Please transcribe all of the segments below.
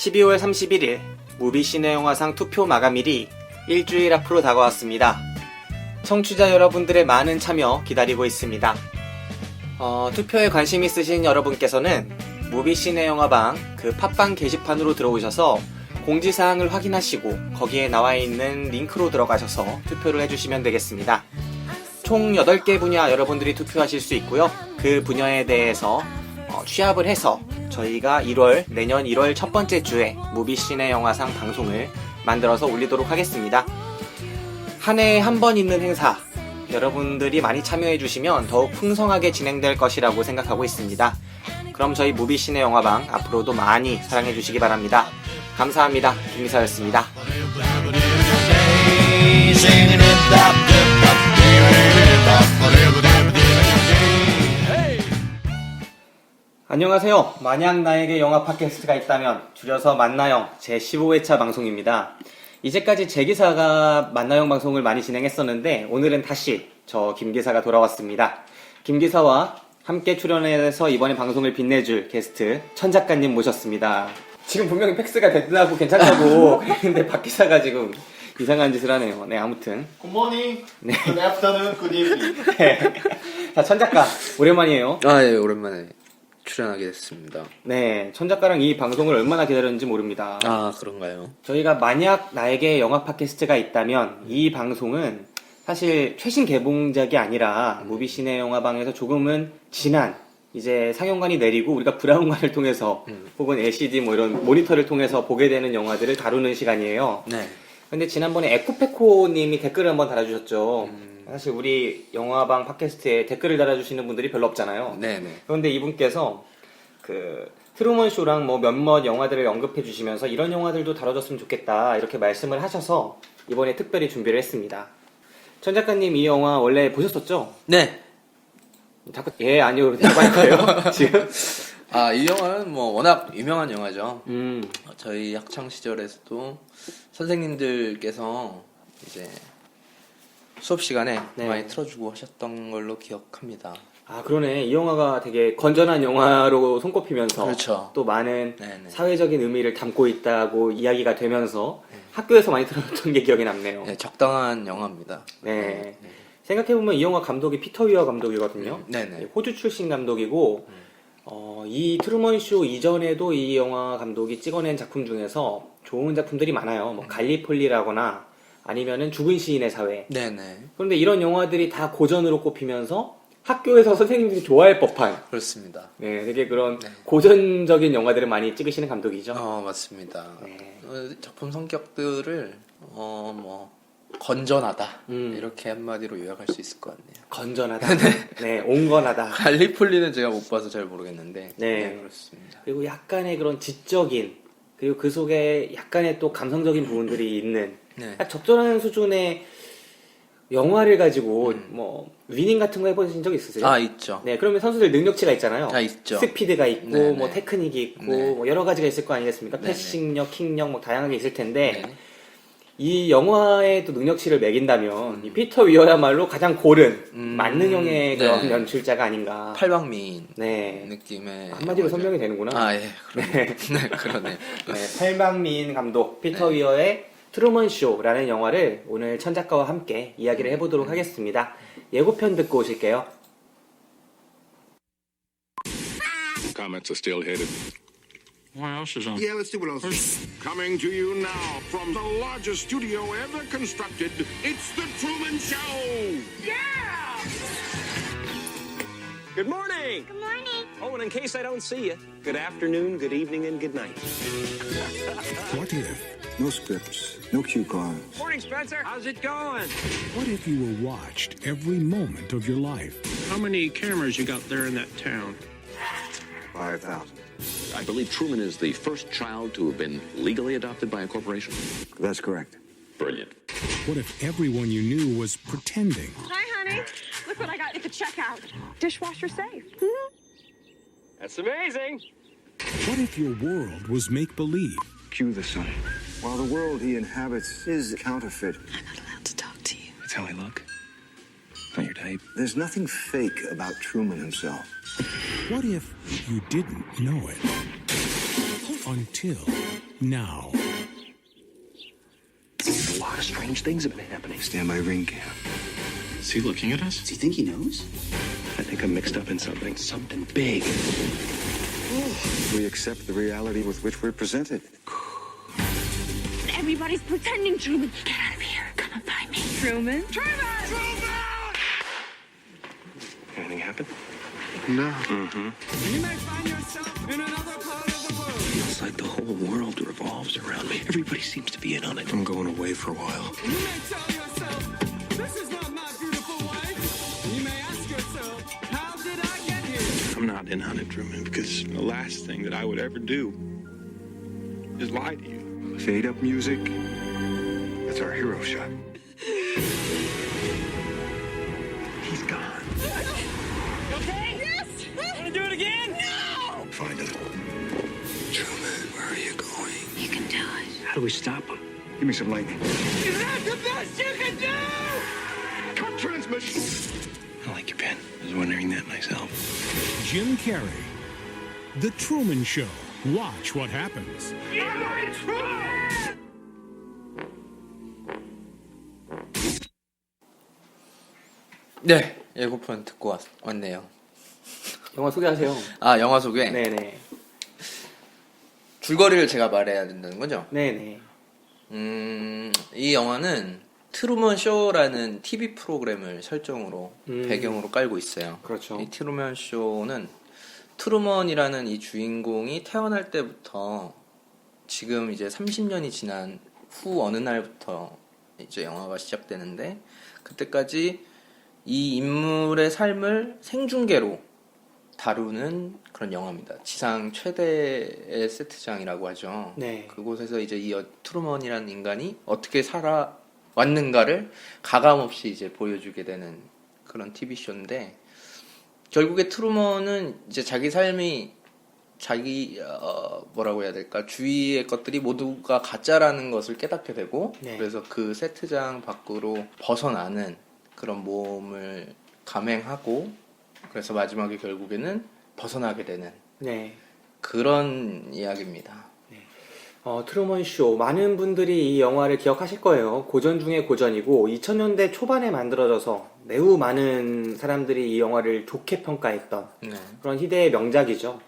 12월 31일 무비 시네영화상 투표 마감일이 일주일 앞으로 다가왔습니다. 청취자 여러분들의 많은 참여 기다리고 있습니다. 투표에 관심 있으신 여러분께서는 무비 시네영화방 그 팟빵 게시판으로 들어오셔서 공지사항을 확인하시고 거기에 나와있는 링크로 들어가셔서 투표를 해주시면 되겠습니다. 총 8개 분야 여러분들이 투표하실 수 있고요. 그 분야에 대해서 취합을 해서 저희가 내년 1월 첫 번째 주에 무비시네 영화상 방송을 만들어서 올리도록 하겠습니다. 한 해에 한 번 있는 행사, 여러분들이 많이 참여해 주시면 더욱 풍성하게 진행될 것이라고 생각하고 있습니다. 그럼 저희 무비시네 영화방 앞으로도 많이 사랑해 주시기 바랍니다. 감사합니다. 김기사였습니다. 안녕하세요. 만약 나에게 영화 팟캐스트가 있다면 줄여서 만나영 제15회차 방송입니다. 이제까지 제기사가 만나영 방송을 많이 진행했었는데 오늘은 다시 저 김기사가 돌아왔습니다. 김기사와 함께 출연해서 이번에 방송을 빛내줄 게스트 천 작가님 모셨습니다. 지금 분명히 팩스가 됐다고 괜찮다고 그랬는데 박 기사가 지금 이상한 짓을 하네요. 네, 아무튼 굿모닝, 네. good afternoon, good evening. 네. 자, 천 작가 오랜만이에요. 예, 오랜만에 출연하게 됐습니다. 네, 천 작가랑 이 방송을 얼마나 기다렸는지 모릅니다. 아, 그런가요? 저희가 만약 나에게 영화 팟캐스트가 있다면 이 방송은 사실 최신 개봉작이 아니라 무비시네 영화방에서 조금은 지난 이제 상영관이 내리고 우리가 브라운관을 통해서 혹은 LCD 뭐 이런 모니터를 통해서 보게 되는 영화들을 다루는 시간이에요. 네. 근데 지난번에 에코페코님이 댓글을 한번 달아주셨죠. 사실 우리 영화방 팟캐스트에 댓글을 달아주시는 분들이 별로 없잖아요. 네네. 그런데 이분께서 그 트루먼 쇼랑 뭐 몇몇 영화들을 언급해 주시면서 이런 영화들도 다뤄졌으면 좋겠다 이렇게 말씀을 하셔서 이번에 특별히 준비를 했습니다. 천 작가님 이 영화 원래 보셨었죠? 네. 자꾸 예 아니요 대답 할 거예요 지금? 아, 이 영화는 뭐 워낙 유명한 영화죠. 음. 저희 학창 시절에서도 선생님들께서 이제 수업 시간에 네. 많이 틀어주고 하셨던 걸로 기억합니다. 아 그러네. 이 영화가 되게 건전한 영화로 손꼽히면서 그렇죠. 또 많은 네네. 사회적인 의미를 담고 있다고 이야기가 되면서 학교에서 많이 들었던 게 기억이 남네요. 네, 적당한 영화입니다. 네. 생각해보면 이 영화 감독이 피터 위어 감독이거든요. 네네. 호주 출신 감독이고 이 트루먼 쇼 이전에도 이 영화 감독이 찍어낸 작품 중에서 좋은 작품들이 많아요. 뭐 갈리폴리라거나 아니면은 죽은 시인의 사회. 네네. 그런데 이런 영화들이 다 고전으로 꼽히면서 학교에서 선생님들이 좋아할 법한 그렇습니다. 네, 되게 그런 네. 고전적인 영화들을 많이 찍으시는 감독이죠. 맞습니다. 네. 작품 성격들을 뭐 건전하다 이렇게 한마디로 요약할 수 있을 것 같네요. 건전하다. 네, 온건하다. 갈리폴리는 제가 못 봐서 잘 모르겠는데 네. 그렇습니다. 그리고 약간의 그런 지적인 그리고 그 속에 약간의 또 감성적인 부분들이 있는 네. 딱 적절한 수준의 영화를 가지고 뭐 위닝 같은 거 해보신 적 있으세요? 아, 있죠. 네, 그러면 선수들 능력치가 있잖아요. 아, 있죠. 스피드가 있고 네네. 뭐 테크닉이 있고 네. 뭐 여러 가지가 있을 거 아니겠습니까? 네네. 패싱력, 킥력 뭐 다양하게 있을 텐데 네네. 이 영화의 또 능력치를 매긴다면 이 피터 위어야말로 가장 고른 만능형의 그런 네. 연출자가 아닌가. 팔방미인 네. 느낌의 한마디로 영화죠. 설명이 되는구나. 아, 예. 그러네. 네, 그러네. 네, 팔방미인 감독 피터 위어의 트루먼 쇼라는 영화를 오늘 천 작가와 함께 이야기를 해보도록 하겠습니다. 예고편 듣고 오실게요. Comments are still headed. What else is on? Yeah, let's see what else. Coming to you now from the largest studio ever constructed, it's The Truman Show! Good morning. Good morning. Oh, and in case I don't see you, good afternoon, good evening, and good night. What if? No scripts, no cue cards. Morning, Spencer. How's it going? What if you were watched every moment of your life? How many cameras you got there in that town? 5,000. I believe Truman is the first child to have been legally adopted by a corporation. That's correct. Brilliant. What if everyone you knew was pretending? Hi, honey. Look what I got at the checkout. Dishwasher safe. That's amazing. What if your world was make-believe? Cue the sun. While the world he inhabits is counterfeit, I'm not allowed to talk to you. That's how I look. Not your type. there's nothing fake about Truman himself. What if you didn't know it? Until now. A lot of strange things have been happening. Stand by ring cam. Is he looking at us? Does he think he knows? I think I'm mixed up in something. Something big. We accept the reality with which we're presented. Everybody's pretending, Truman. Get out of here. Come and find me. Truman? Truman! Anything happen? No. Feels like the whole world revolves around me. Everybody seems to be in on it. I'm going away for a while. I'm not in on it, Truman, because the last thing that I would ever do is lie to you. Fade up music. That's our hero shot. He's gone. Okay? Yes! Want to do it again? No! Find him. Truman, where are you going? You can do it. How do we stop him? Give me some lightning. Is that the best you can do? Cut transmission. I like your pen. I was wondering that myself. Jim Carrey. The Truman Show. Watch what happens. 네, 예고편 듣고 왔네요. 영화 소개하세요. 아, 영화 소개? 네네. 줄거리를 제가 말해야 된다는 거죠? 네네. 이 영화는 트루먼 쇼라는 TV 프로그램을 설정으로 배경으로 깔고 있어요. 그렇죠. 이 트루먼 쇼는 트루먼이라는 이 주인공이 태어날 때부터 지금 이제 30년이 지난 후 어느 날부터 이제 영화가 시작되는데, 그때까지 이 인물의 삶을 생중계로 다루는 그런 영화입니다. 지상 최대의 세트장이라고 하죠. 네. 그곳에서 이제 이 트루먼이라는 인간이 어떻게 살아왔는가를 가감없이 이제 보여주게 되는 그런 TV 쇼인데, 결국에 트루먼은 이제 자기 삶이 뭐라고 해야 될까, 주위의 것들이 모두가 가짜라는 것을 깨닫게 되고, 네. 그래서 그 세트장 밖으로 벗어나는 그런 모험을 감행하고, 그래서 마지막에 결국에는 벗어나게 되는 네. 그런 이야기입니다. 트루먼 쇼. 많은 분들이 이 영화를 기억하실 거예요. 고전 중에 고전이고 2000년대 초반에 만들어져서 매우 많은 사람들이 이 영화를 좋게 평가했던 네. 그런 희대의 명작이죠.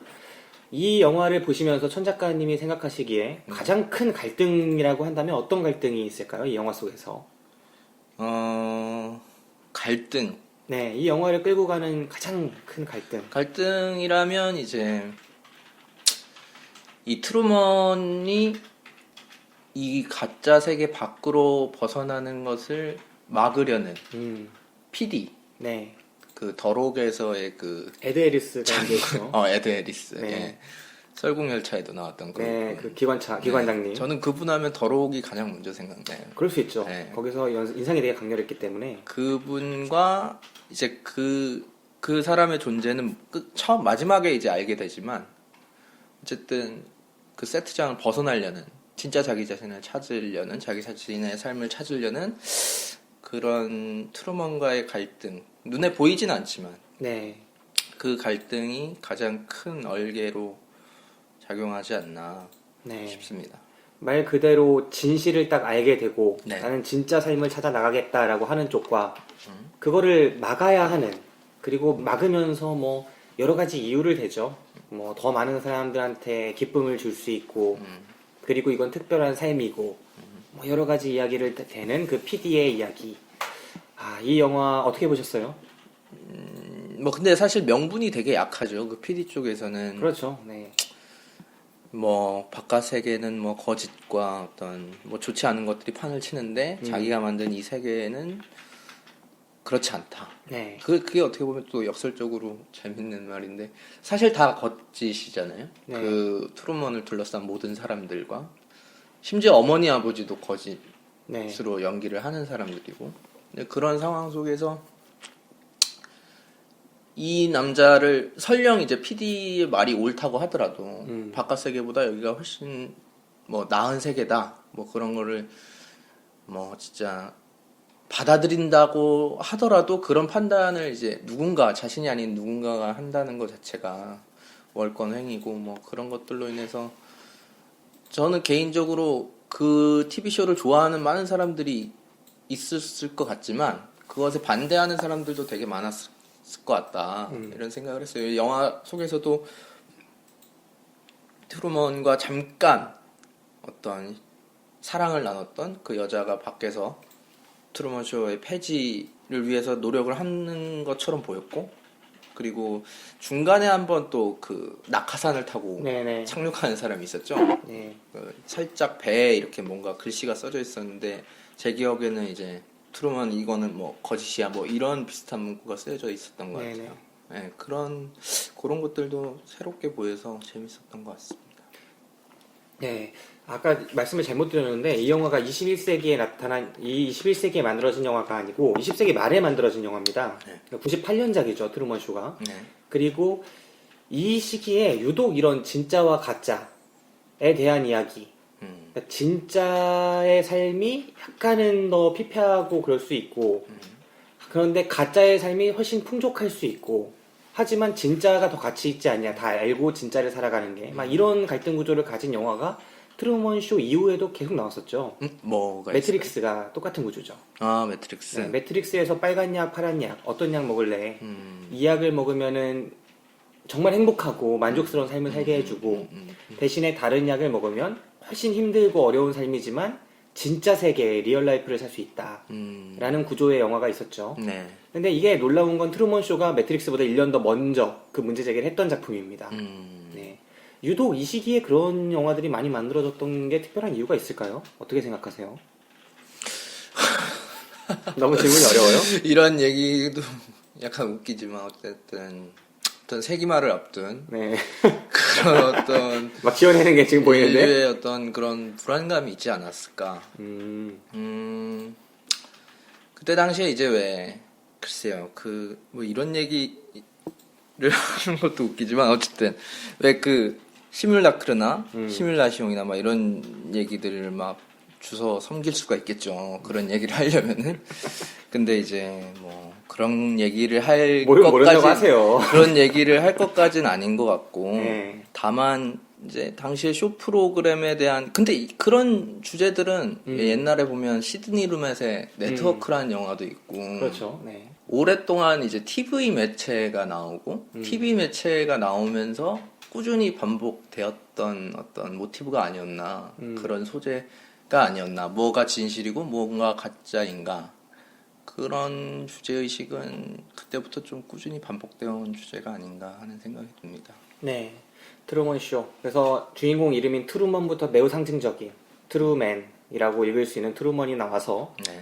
이 영화를 보시면서 천 작가님이 생각하시기에 가장 큰 갈등이라고 한다면 어떤 갈등이 있을까요? 이 영화 속에서. 갈등. 네, 이 영화를 끌고 가는 가장 큰 갈등. 갈등이라면 이제 이 트루먼이 이 가짜 세계 밖으로 벗어나는 것을 막으려는 PD, 네. 그 더록에서의 그 에드 해리스가 이제 있죠. 에드 해리스. 네. 예. 설국열차에도 나왔던 네, 그 기관장님. 저는 그분 하면 더록이 가장 먼저 생각나요. 그럴 수 있죠. 네. 거기서 인상이 되게 강렬했기 때문에. 그분과 이제 그 사람의 존재는 처음 마지막에 이제 알게 되지만, 어쨌든 그 세트장을 벗어나려는, 진짜 자기 자신을 찾으려는, 자기 자신의 삶을 찾으려는 그런 트루먼과의 갈등, 눈에 보이진 않지만 네. 그 갈등이 가장 큰 얼개로 작용하지 않나 네. 싶습니다. 말 그대로 진실을 딱 알게 되고 네. 나는 진짜 삶을 찾아 나가겠다라고 하는 쪽과 그거를 막아야 하는, 그리고 막으면서 뭐 여러 가지 이유를 대죠. 뭐 더 많은 사람들한테 기쁨을 줄 수 있고, 그리고 이건 특별한 삶이고, 뭐 여러 가지 이야기를 대는 그 PD의 이야기. 이 영화 어떻게 보셨어요? 뭐 근데 사실 명분이 되게 약하죠. 그 PD 쪽에서는. 그렇죠. 네. 뭐 바깥 세계는 뭐 거짓과 어떤 뭐 좋지 않은 것들이 판을 치는데 자기가 만든 이 세계는 그렇지 않다. 네. 그게 어떻게 보면 또 역설적으로 재밌는 말인데, 사실 다 거짓이잖아요. 네. 그 트루먼을 둘러싼 모든 사람들과, 심지어 어머니 아버지도 거짓으로 네. 연기를 하는 사람들이고, 근데 그런 상황 속에서 이 남자를 설령 이제 PD의 말이 옳다고 하더라도 바깥 세계보다 여기가 훨씬 뭐 나은 세계다, 뭐 그런 거를 뭐 진짜 받아들인다고 하더라도, 그런 판단을 이제 누군가, 자신이 아닌 누군가가 한다는 것 자체가 월권행위고 뭐 그런 것들로 인해서 저는 개인적으로 그 TV쇼를 좋아하는 많은 사람들이 있었을 것 같지만 그것에 반대하는 사람들도 되게 많았을 것 같다. 이런 생각을 했어요. 영화 속에서도 트루먼과 잠깐 어떤 사랑을 나눴던 그 여자가 밖에서 트루먼 쇼의 폐지를 위해서 노력을 하는 것처럼 보였고, 그리고 중간에 한번 또 그 낙하산을 타고 네네. 착륙하는 사람이 있었죠. 네. 그 살짝 배에 이렇게 뭔가 글씨가 써져 있었는데 제 기억에는 이제 트루먼 이거는 뭐 거짓이야 뭐 이런 비슷한 문구가 쓰여져 있었던 것 네네. 같아요. 네, 그런 것들도 새롭게 보여서 재밌었던 것 같습니다. 네. 아까 말씀을 잘못 드렸는데 이 영화가 21세기에 나타난 이 21세기에 만들어진 영화가 아니고 20세기 말에 만들어진 영화입니다. 네. 98년작이죠, 트루먼 쇼가. 네. 그리고 이 시기에 유독 이런 진짜와 가짜에 대한 이야기, 그러니까 진짜의 삶이 약간은 더 피폐하고 그럴 수 있고, 그런데 가짜의 삶이 훨씬 풍족할 수 있고, 하지만 진짜가 더 가치 있지 않냐, 다 알고 진짜를 살아가는 게, 막 이런 갈등 구조를 가진 영화가 트루먼 쇼 이후에도 계속 나왔었죠. 뭐가 매트릭스가 있어요? 똑같은 구조죠. 아, 매트릭스. 네, 매트릭스에서 빨간 약, 파란 약, 어떤 약 먹을래? 이 약을 먹으면은 정말 행복하고 만족스러운 삶을 살게 해주고, 대신에 다른 약을 먹으면 훨씬 힘들고 어려운 삶이지만 진짜 세계, 리얼 라이프를 살 수 있다. 라는 구조의 영화가 있었죠. 네. 근데 이게 놀라운 건 트루먼 쇼가 매트릭스보다 1년 더 먼저 그 문제 제기를 했던 작품입니다. 네. 유독 이 시기에 그런 영화들이 많이 만들어졌던 게 특별한 이유가 있을까요? 어떻게 생각하세요? 너무 질문이 어려워요? 이런 얘기도 약간 웃기지만 어쨌든 어떤 세기말을 앞둔 네. 그런 어떤 막 지어내는 게 지금 보이는데? 인류의 어떤 그런 불안감이 있지 않았을까. 그때 당시에 이제 왜 글쎄요 그 뭐 이런 얘기를 하는 것도 웃기지만 어쨌든 왜 그 시뮬라크르나 시뮬라시옹이나 막 이런 얘기들을 막 주워 섬길 수가 있겠죠. 그런 얘기를 하려면은. 근데 이제 뭐 그런 얘기를 할 모른다고 하세요. 그런 얘기를 할 것까지는 아닌 것 같고 네. 다만 이제 당시의 쇼 프로그램에 대한 근데 그런 주제들은 옛날에 보면 시드니 루멧의 네트워크라는 영화도 있고 그렇죠. 네. 오랫동안 이제 TV 매체가 나오고 TV 매체가 나오면서 꾸준히 반복되었던 어떤 모티브가 아니었나 그런 소재가 아니었나 뭐가 진실이고 뭐가 가짜인가 그런 주제의식은 그때부터 좀 꾸준히 반복되어 온 주제가 아닌가 하는 생각이 듭니다. 네. 트루먼 쇼. 그래서 주인공 이름인 트루먼부터 매우 상징적인 트루맨이라고 읽을 수 있는 트루먼이 나와서 네.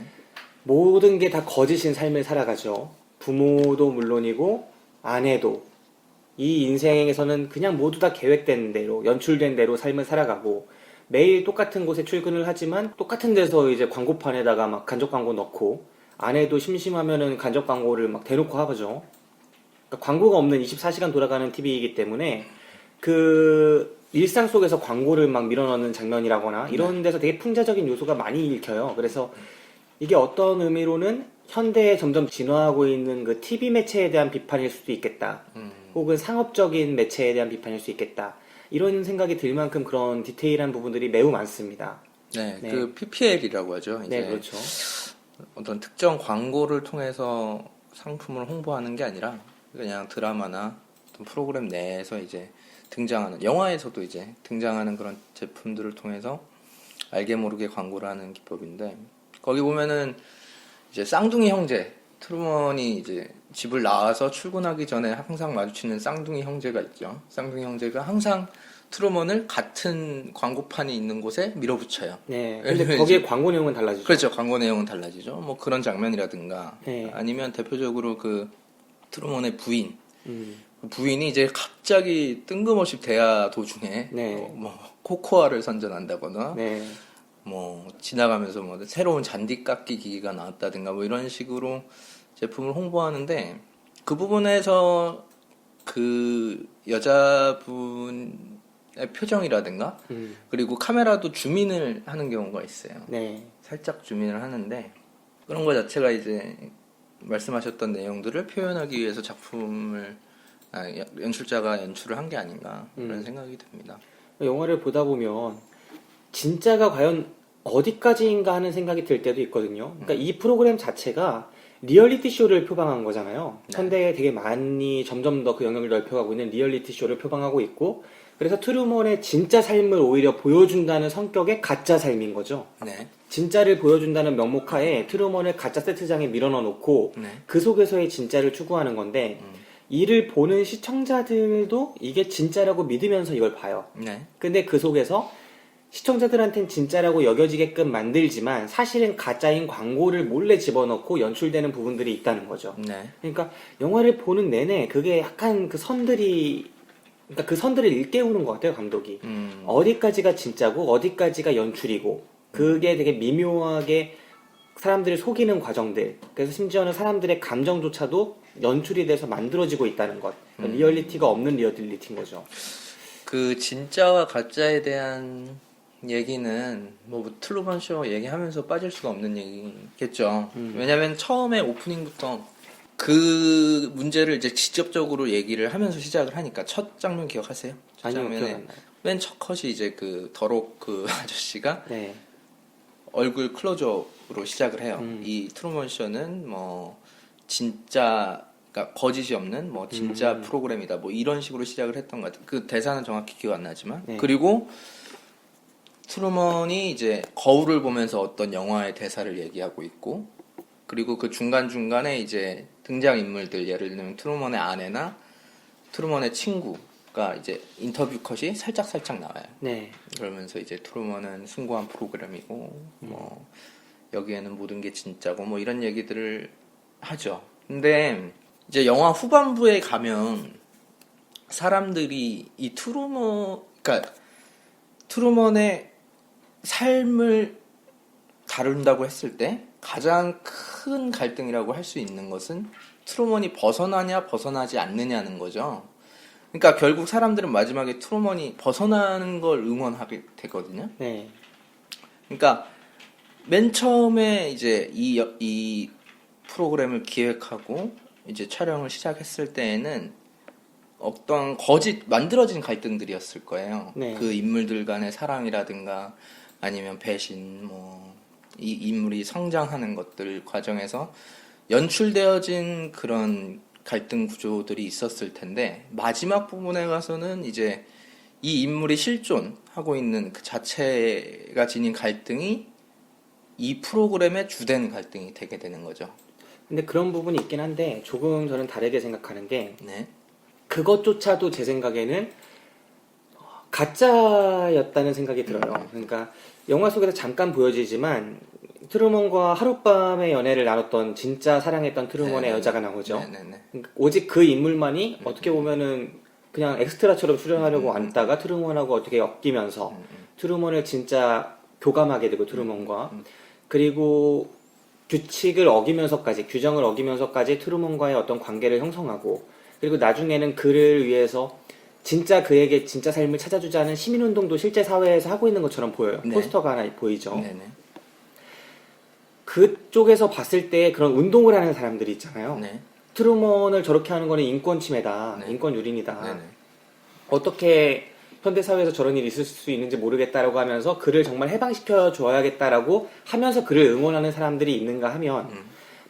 모든 게 다 거짓인 삶을 살아가죠. 부모도 물론이고 아내도 이 인생에서는 그냥 모두 다 계획된 대로 연출된 대로 삶을 살아가고 매일 똑같은 곳에 출근을 하지만 똑같은 데서 이제 광고판에다가 막 간접 광고 넣고 아내도 심심하면은 간접 광고를 막 대놓고 하죠. 그러니까 광고가 없는 24시간 돌아가는 TV이기 때문에 그 일상 속에서 광고를 막 밀어넣는 장면이라거나 이런 데서 되게 풍자적인 요소가 많이 읽혀요. 그래서 이게 어떤 의미로는 현대에 점점 진화하고 있는 그 TV 매체에 대한 비판일 수도 있겠다. 혹은 상업적인 매체에 대한 비판일 수 있겠다. 이런 생각이 들 만큼 그런 디테일한 부분들이 매우 많습니다. 네, 네. 그 PPL이라고 하죠. 이제 네, 그렇죠. 어떤 특정 광고를 통해서 상품을 홍보하는 게 아니라 그냥 드라마나 어떤 프로그램 내에서 이제 등장하는 영화에서도 이제 등장하는 그런 제품들을 통해서 알게 모르게 광고를 하는 기법인데 거기 보면은 이제 쌍둥이 형제 트루먼이 이제 집을 나와서 출근하기 전에 항상 마주치는 쌍둥이 형제가 있죠. 쌍둥이 형제가 항상 트루먼을 같은 광고판이 있는 곳에 밀어붙여요. 네. 근데 거기에 광고 내용은 달라지죠. 그렇죠. 광고 내용은 달라지죠. 뭐 그런 장면이라든가 네. 아니면 대표적으로 그 트루먼의 부인 부인이 이제 갑자기 뜬금없이 대화 도중에 네. 뭐 코코아를 선전한다거나 네. 뭐 지나가면서 뭐 새로운 잔디 깎기 기기가 나왔다든가 뭐 이런 식으로 제품을 홍보하는데 그 부분에서 그 여자분의 표정이라든가 그리고 카메라도 줌인을 하는 경우가 있어요. 네. 살짝 줌인을 하는데 그런 거 자체가 이제 말씀하셨던 내용들을 표현하기 위해서 작품을 연출자가 연출을 한 게 아닌가 그런 생각이 듭니다. 영화를 보다 보면 진짜가 과연 어디까지인가 하는 생각이 들 때도 있거든요. 그러니까 이 프로그램 자체가 리얼리티 쇼를 표방한 거잖아요. 네. 현대에 되게 많이 점점 더 그 영역을 넓혀가고 있는 리얼리티 쇼를 표방하고 있고, 그래서 트루먼의 진짜 삶을 오히려 보여준다는 성격의 가짜 삶인 거죠. 네. 진짜를 보여준다는 명목하에 트루먼을 가짜 세트장에 밀어넣어 놓고 네. 그 속에서의 진짜를 추구하는 건데, 이를 보는 시청자들도 이게 진짜라고 믿으면서 이걸 봐요. 네. 근데 그 속에서 시청자들한텐 진짜라고 여겨지게끔 만들지만 사실은 가짜인 광고를 몰래 집어넣고 연출되는 부분들이 있다는 거죠. 네. 그러니까 영화를 보는 내내 그게 약간 그 선들이, 그러니까 그 선들을 일깨우는 것 같아요, 감독이. 어디까지가 진짜고 어디까지가 연출이고, 그게 되게 미묘하게 사람들을 속이는 과정들, 그래서 심지어는 사람들의 감정조차도 연출이 돼서 만들어지고 있다는 것. 그러니까 리얼리티가 없는 리얼리티인 거죠. 그 진짜와 가짜에 대한 얘기는 뭐 트루먼 쇼 얘기하면서 빠질 수가 없는 얘기겠죠. 왜냐면 처음에 오프닝부터 그 문제를 이제 직접적으로 얘기를 하면서 시작을 하니까 첫 장면 기억하세요? 첫 아니요, 장면에 기억 안 나요. 맨 첫 컷이 이제 그 더록 그 아저씨가 네. 얼굴 클로즈업으로 시작을 해요. 이 트루먼 쇼는 뭐 진짜, 그러니까 거짓이 없는 뭐 진짜 프로그램이다, 뭐 이런 식으로 시작을 했던 것 같아요. 그 대사는 정확히 기억 안 나지만. 네. 그리고 트루먼이 이제 거울을 보면서 어떤 영화의 대사를 얘기하고 있고, 그리고 그 중간중간에 이제 등장인물들, 예를 들면 트루먼의 아내나 트루먼의 친구가 이제 인터뷰 컷이 살짝 나와요. 네. 그러면서 이제 트루먼은 숭고한 프로그램이고, 뭐 여기에는 모든 게 진짜고, 뭐 이런 얘기들을 하죠. 근데 이제 영화 후반부에 가면 사람들이 이 그러니까 트루먼의 삶을 다룬다고 했을 때 가장 큰 갈등이라고 할 수 있는 것은 트루먼이 벗어나냐 벗어나지 않느냐는 거죠. 그러니까 결국 사람들은 마지막에 트루먼이 벗어나는 걸 응원하게 되거든요. 네. 그러니까 맨 처음에 이제 이 프로그램을 기획하고 이제 촬영을 시작했을 때에는 어떤 만들어진 갈등들이었을 거예요. 네. 그 인물들 간의 사랑이라든가 아니면 배신, 뭐 이 인물이 성장하는 것들 과정에서 연출되어진 그런 갈등 구조들이 있었을 텐데, 마지막 부분에 가서는 이제 이 인물이 실존하고 있는 그 자체가 지닌 갈등이 이 프로그램의 주된 갈등이 되게 되는 거죠. 근데 그런 부분이 있긴 한데 조금 저는 다르게 생각하는 게, 네. 그것조차도 제 생각에는 가짜였다는 생각이 들어요. 그러니까 영화 속에서 잠깐 보여지지만 트루먼과 하룻밤의 연애를 나눴던, 진짜 사랑했던 트루먼의 여자가 나오죠. 네네네. 그러니까 오직 그 인물만이 어떻게 보면은 그냥 엑스트라처럼 출연하려고 앉다가 트루먼하고 어떻게 엮이면서 트루먼을 진짜 교감하게 되고, 트루먼과 그리고 규칙을 어기면서까지, 규정을 어기면서까지 트루먼과의 어떤 관계를 형성하고, 그리고 나중에는 그를 위해서 진짜 그에게 진짜 삶을 찾아주자는 시민운동도 실제 사회에서 하고 있는 것처럼 보여요. 네. 포스터가 하나 보이죠. 네네. 그쪽에서 봤을 때 그런 운동을 하는 사람들이 있잖아요. 네. 트루먼을 저렇게 하는 거는 인권 침해다, 네. 인권 유린이다. 네네. 어떻게 현대사회에서 저런 일이 있을 수 있는지 모르겠다라고 하면서 그를 정말 해방시켜 줘야겠다라고 하면서 그를 응원하는 사람들이 있는가 하면,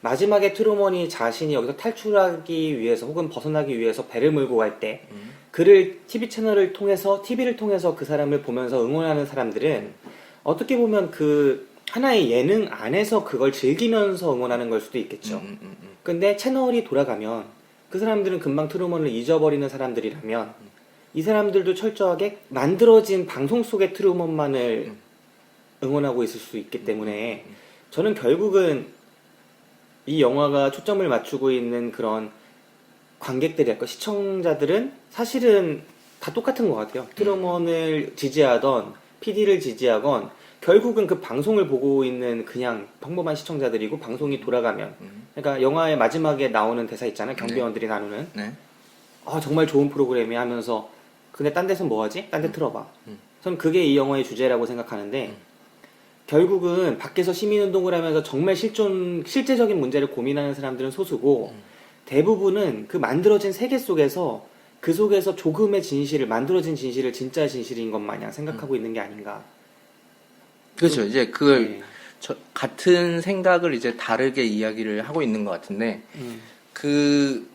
마지막에 트루먼이 자신이 여기서 탈출하기 위해서 혹은 벗어나기 위해서 배를 몰고 갈 때 그를 TV를 통해서 그 사람을 보면서 응원하는 사람들은 어떻게 보면 그 하나의 예능 안에서 그걸 즐기면서 응원하는 걸 수도 있겠죠. 근데 채널이 돌아가면 그 사람들은 금방 트루먼을 잊어버리는 사람들이라면 이 사람들도 철저하게 만들어진 방송 속의 트루먼만을 응원하고 있을 수 있기 때문에, 저는 결국은 이 영화가 초점을 맞추고 있는 그런 관객들이랄까, 시청자들은 사실은 다 똑같은 것 같아요. 트루먼을 지지하던 PD를 지지하건 결국은 그 방송을 보고 있는 그냥 평범한 시청자들이고, 방송이 돌아가면, 그러니까 영화의 마지막에 나오는 대사 있잖아요. 경비원들이 나누는. 네. 아, 정말 좋은 프로그램이 하면서, 근데 딴 데선 뭐하지? 딴 데 틀어봐. 전 그게 이 영화의 주제라고 생각하는데, 결국은 밖에서 시민운동을 하면서 정말 실제적인 문제를 고민하는 사람들은 소수고, 대부분은 그 만들어진 세계 속에서, 그 속에서 조금의 진실을, 만들어진 진실을 진짜 진실인 것 마냥 생각하고 있는 게 아닌가. 그렇죠. 이제 그걸 네. 같은 생각을 이제 다르게 이야기를 하고 있는 것 같은데 그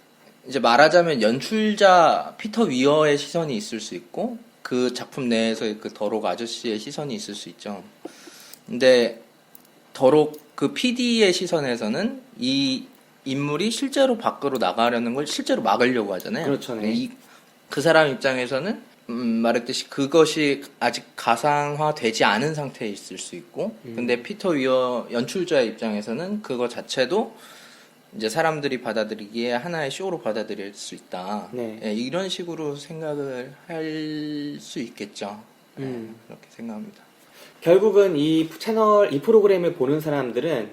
이제 말하자면 연출자 피터 위어의 시선이 있을 수 있고 그 작품 내에서의 그 더록 아저씨의 시선이 있을 수 있죠. 근데 더록 그 PD의 시선에서는 이 인물이 실제로 밖으로 나가려는 걸 실제로 막으려고 하잖아요. 그렇죠. 네. 그 사람 입장에서는 말했듯이 그것이 아직 가상화되지 않은 상태에 있을 수 있고 근데 피터 위어 연출자의 입장에서는 그거 자체도 이제 사람들이 받아들이기에 하나의 쇼로 받아들일 수 있다. 네. 예, 이런 식으로 생각을 할 수 있겠죠. 예, 그렇게 생각합니다. 결국은 이 채널, 이 프로그램을 보는 사람들은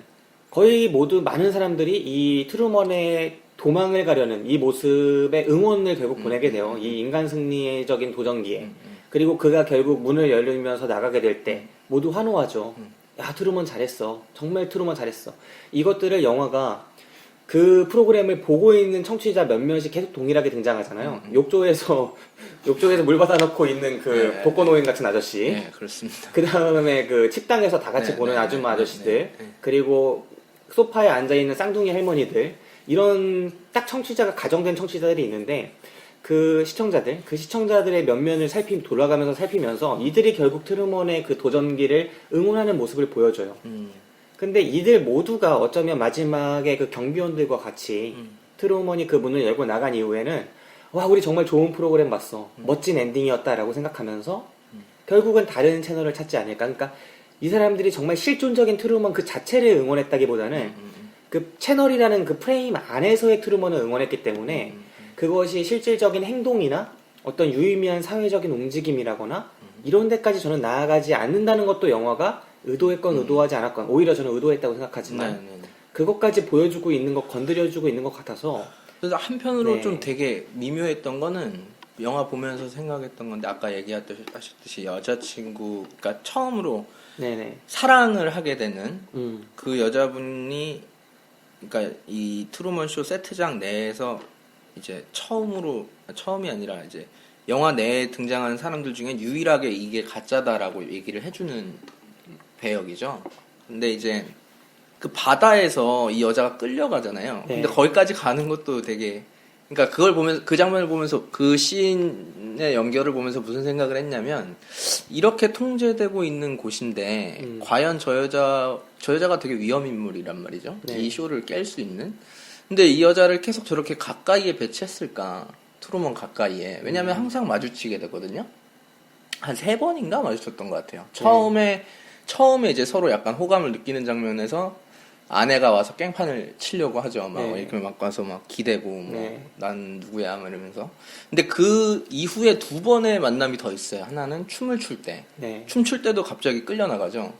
거의 모두 많은 사람들이 이 트루먼의 도망을 가려는 이 모습에 응원을 결국 보내게 돼요. 이 인간 승리적인 도전기에. 그리고 그가 결국 문을 열리면서 나가게 될 때 모두 환호하죠. 야, 트루먼 잘했어. 정말 트루먼 잘했어. 이것들을 영화가 그 프로그램을 보고 있는 청취자 몇몇이 계속 동일하게 등장하잖아요. 욕조에서 물 받아놓고 있는 그 네. 독거노인 같은 아저씨. 네, 그렇습니다. 그 다음에 그 식당에서 다 같이 네, 보는 네, 아줌마 네, 아저씨들. 네, 네. 그리고 소파에 앉아있는 쌍둥이 할머니들. 이런 딱 청취자가 가정된 청취자들이 있는데 그 시청자들의 면면을 돌아가면서 살피면서 이들이 결국 트루먼의 그 도전기를 응원하는 모습을 보여줘요. 근데 이들 모두가 어쩌면 마지막에 그 경비원들과 같이 트루먼이 그 문을 열고 나간 이후에는 와, 우리 정말 좋은 프로그램 봤어. 멋진 엔딩이었다라고 생각하면서 결국은 다른 채널을 찾지 않을까. 그러니까 이 사람들이 정말 실존적인 트루먼 그 자체를 응원했다기보다는 그 채널이라는 그 프레임 안에서의 트루먼을 응원했기 때문에 그것이 실질적인 행동이나 어떤 유의미한 사회적인 움직임이라거나 이런 데까지 저는 나아가지 않는다는 것도 영화가 의도했건 의도하지 않았건 오히려 저는 의도했다고 생각하지만 네. 그것까지 보여주고 있는 것, 건드려주고 있는 것 같아서 그래서 한편으로 네. 좀 되게 미묘했던 거는 영화 보면서 생각했던 건데 아까 얘기하셨듯이 여자친구가 처음으로 네네. 사랑을 하게 되는 음. 그 여자분이 그러니까 이 트루먼 쇼 세트장 내에서 이제 처음이 아니라 이제 영화 내에 등장하는 사람들 중에 유일하게 이게 가짜다라고 얘기를 해주는 배역이죠. 근데 이제 그 바다에서 이 여자가 끌려가잖아요. 네. 근데 거기까지 가는 것도 되게 그러니까 그걸 보면서 그 장면을 보면서 그 씬의 연결을 보면서 무슨 생각을 했냐면 이렇게 통제되고 있는 곳인데 과연 저 여자가 되게 위험 인물이란 말이죠. 네. 이 쇼를 깰 수 있는. 근데 이 여자를 계속 저렇게 가까이에 배치했을까? 트루먼 가까이에. 왜냐면 항상 마주치게 되거든요. 한 3번인가 마주쳤던 것 같아요. 처음에 이제 서로 약간 호감을 느끼는 장면에서 아내가 와서 깽판을 치려고 하죠. 막 네. 이렇게 막 와서 막 기대고 뭐 네. 난 누구야 막 이러면서. 근데 그 이후에 2번의 만남이 더 있어요. 하나는 춤을 출 때. 네. 춤출 때도 갑자기 끌려나가죠.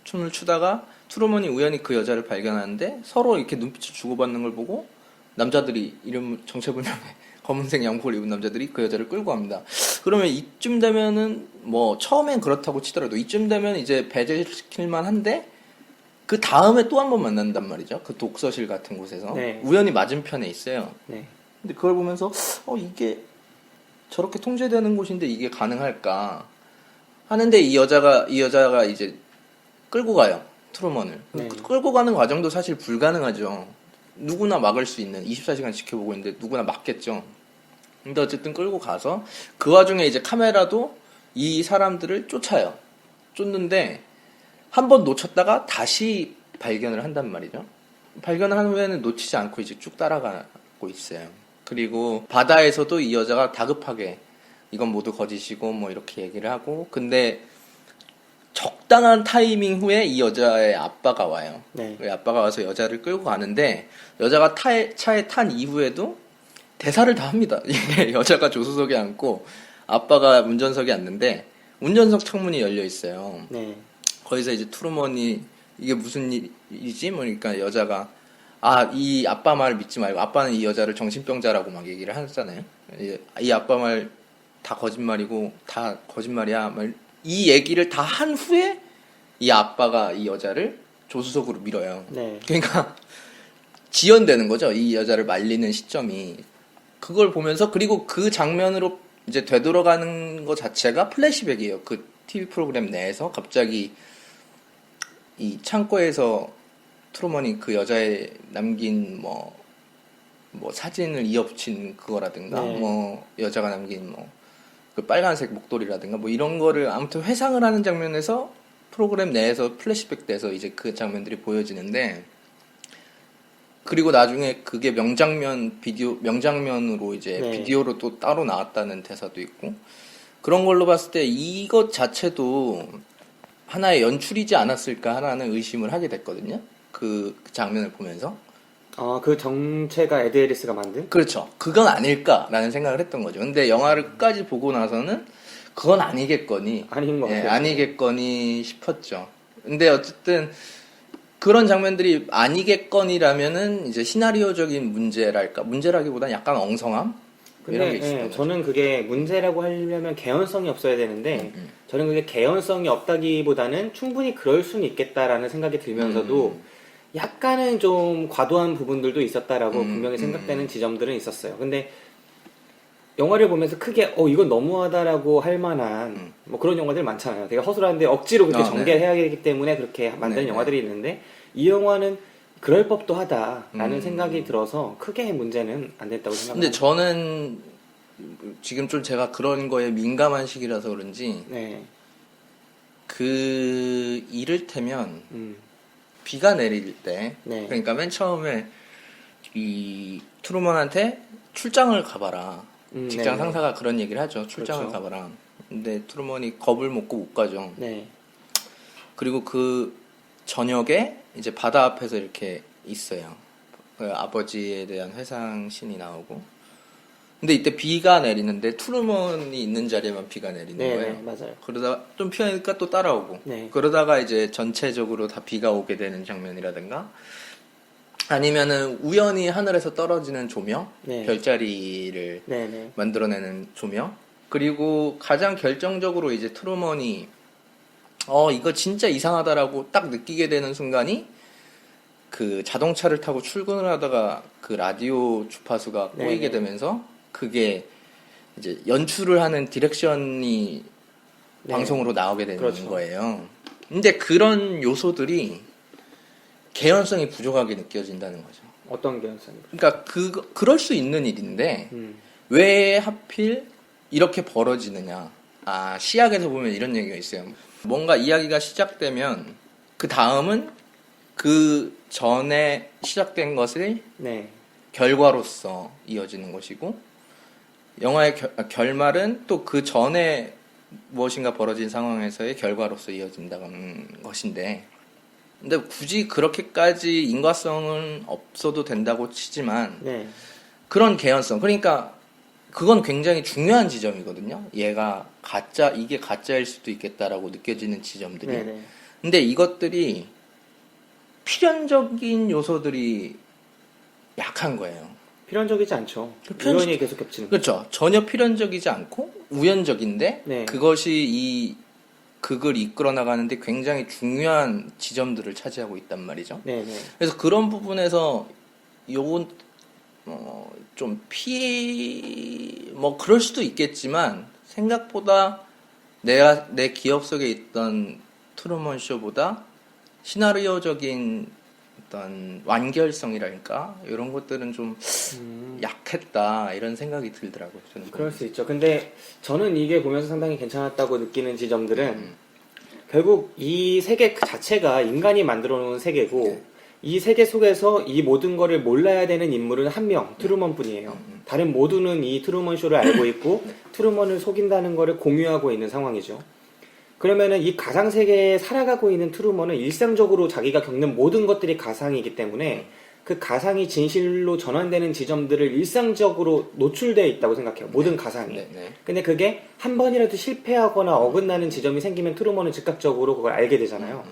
춤을 추다가 트루먼이 우연히 그 여자를 발견하는데 서로 이렇게 눈빛을 주고받는 걸 보고 남자들이 이름 정체불명의 검은색 양복을 입은 남자들이 그 여자를 끌고 갑니다. 그러면 이쯤 되면은 뭐 처음엔 그렇다고 치더라도 이쯤 되면 이제 배제시킬만 한데 그 다음에 또 한 번 만난단 말이죠. 그 독서실 같은 곳에서 네. 우연히 맞은편에 있어요. 네. 근데 그걸 보면서 이게 저렇게 통제되는 곳인데 이게 가능할까 하는데 이 여자가 이제 끌고 가요. 트루먼을. 네. 끌고 가는 과정도 사실 불가능하죠. 누구나 막을 수 있는 24시간 지켜보고 있는데 누구나 막겠죠. 근데 어쨌든 끌고 가서 그 와중에 이제 카메라도 이 사람들을 쫓아요. 쫓는데 한 번 놓쳤다가 다시 발견을 한단 말이죠. 발견한 후에는 놓치지 않고 이제 쭉 따라가고 있어요. 그리고 바다에서도 이 여자가 다급하게 이건 모두 거짓이고 뭐 이렇게 얘기를 하고 근데 적당한 타이밍 후에 이 여자의 아빠가 와요. 네. 그 아빠가 와서 여자를 끌고 가는데 여자가 차에 탄 이후에도 대사를 다 합니다. 이게 여자가 조수석에 앉고 아빠가 운전석에 앉는데 운전석 창문이 열려 있어요. 네. 거기서 이제 트루먼이 이게 무슨 일이지? 그러니까 여자가 이 아빠 말 믿지 말고 아빠는 이 여자를 정신병자라고 막 얘기를 하잖아요. 이 아빠 말 다 거짓말이고 다 거짓말이야. 이 얘기를 다 한 후에 이 아빠가 이 여자를 조수석으로 밀어요. 네. 그러니까 지연되는 거죠. 이 여자를 말리는 시점이. 그걸 보면서 그리고 그 장면으로 이제 되돌아가는 것 자체가 플래시백이에요. 그 TV 프로그램 내에서 갑자기 이 창고에서 트루먼이 그 여자의 남긴 뭐 사진을 이어붙인 그거라든가 네. 뭐 여자가 남긴 뭐 그 빨간색 목도리라든가 뭐 이런 거를 아무튼 회상을 하는 장면에서 프로그램 내에서 플래시백 돼서 이제 그 장면들이 보여지는데, 그리고 나중에 그게 명장면으로 이제 네. 비디오로 또 따로 나왔다는 대사도 있고, 그런 걸로 봤을 때 이것 자체도 하나의 연출이지 않았을까 하는 의심을 하게 됐거든요. 그 장면을 보면서. 그 정체가 에드 해리스가 만든? 그렇죠. 그건 아닐까라는 생각을 했던 거죠. 근데 영화를 끝까지 보고 나서는 그건 아니겠거니. 아닌 것 같아요. 아니겠거니 싶었죠. 근데 어쨌든 그런 장면들이 아니겠거니라면은 이제 시나리오적인 문제라기보다는 약간 엉성함? 이런 게 있었던 거죠. 저는 그게 문제라고 하려면 개연성이 없어야 되는데 저는 그게 개연성이 없다기보다는 충분히 그럴 수는 있겠다라는 생각이 들면서도 약간은 좀 과도한 부분들도 있었다라고 분명히 생각되는 지점들은 있었어요. 근데 영화를 보면서 크게 이건 너무하다라고 할 만한 뭐 그런 영화들 많잖아요. 되게 허술한데 억지로 그렇게 전개해야 되기 때문에 그렇게 만드는 영화들이 있는데 이 영화는 그럴 법도 하다라는 생각이 들어서 크게 문제는 안 됐다고 생각합니다. 근데 저는 지금 좀 제가 그런 거에 민감한 시기라서 그런지 네. 그 이를테면 비가 내릴 때, 네. 그러니까 맨 처음에 이 트루먼한테 출장을 가봐라. 직장 네네. 상사가 그런 얘기를 하죠. 출장을 그렇죠. 가봐라. 근데 트루먼이 겁을 먹고 못 가죠. 네. 그리고 그 저녁에 이제 바다 앞에서 이렇게 있어요. 그 아버지에 대한 회상신이 나오고. 근데 이때 비가 내리는데 트루먼이 있는 자리에만 비가 내리는 네, 거예요. 네, 맞아요. 그러다가 좀 피하니까 또 따라오고. 네. 그러다가 이제 전체적으로 다 비가 오게 되는 장면이라든가, 아니면은 우연히 하늘에서 떨어지는 조명, 네. 별자리를 네네. 만들어내는 조명. 그리고 가장 결정적으로 이제 트루먼이 이거 진짜 이상하다라고 딱 느끼게 되는 순간이 그 자동차를 타고 출근을 하다가 그 라디오 주파수가 네네. 꼬이게 되면서 그게 이제 연출을 하는 디렉션이 네. 방송으로 나오게 되는 그렇죠. 거예요. 근데 그런 요소들이 개연성이 부족하게 느껴진다는 거죠. 어떤 개연성이? 그러니까 그럴 수 있는 일인데 음. 왜 하필 이렇게 벌어지느냐. 시약에서 보면 이런 얘기가 있어요. 뭔가 이야기가 시작되면 그 다음은 그 전에 시작된 것을 네. 결과로서 이어지는 것이고, 영화의 결말은 또 그 전에 무엇인가 벌어진 상황에서의 결과로서 이어진다는 것인데, 근데 굳이 그렇게까지 인과성은 없어도 된다고 치지만 네. 그런 개연성, 그러니까 그건 굉장히 중요한 지점이거든요. 이게 가짜일 수도 있겠다라고 느껴지는 지점들이. 네네. 근데 이것들이 필연적인 요소들이 약한 거예요. 필연적이지 않죠. 우연히 계속 겹치는. 그렇죠. 전혀 필연적이지 않고 우연적인데 네. 그것이 이 극을 이끌어 나가는데 굉장히 중요한 지점들을 차지하고 있단 말이죠. 네네. 그래서 그런 부분에서 요건 좀 그럴 수도 있겠지만 생각보다 내 기억 속에 있던 트루먼 쇼보다 시나리오적인 어떤 완결성이랄까 이런 것들은 좀 약했다 이런 생각이 들더라고요. 저는 그럴 수 있죠. 근데 저는 이게 보면서 상당히 괜찮았다고 느끼는 지점들은 결국 이 세계 그 자체가 인간이 만들어 놓은 세계고 이 세계 속에서 이 모든 거를 몰라야 되는 인물은 한 명, 트루먼 뿐이에요. 다른 모두는 이 트루먼 쇼를 알고 있고 트루먼을 속인다는 거를 공유하고 있는 상황이죠. 그러면은 이 가상 세계에 살아가고 있는 트루먼은 일상적으로 자기가 겪는 모든 것들이 가상이기 때문에 그 가상이 진실로 전환되는 지점들을 일상적으로 노출되어 있다고 생각해요. 모든 가상이. 네. 근데 그게 한 번이라도 실패하거나 어긋나는 지점이 생기면 트루먼은 즉각적으로 그걸 알게 되잖아요.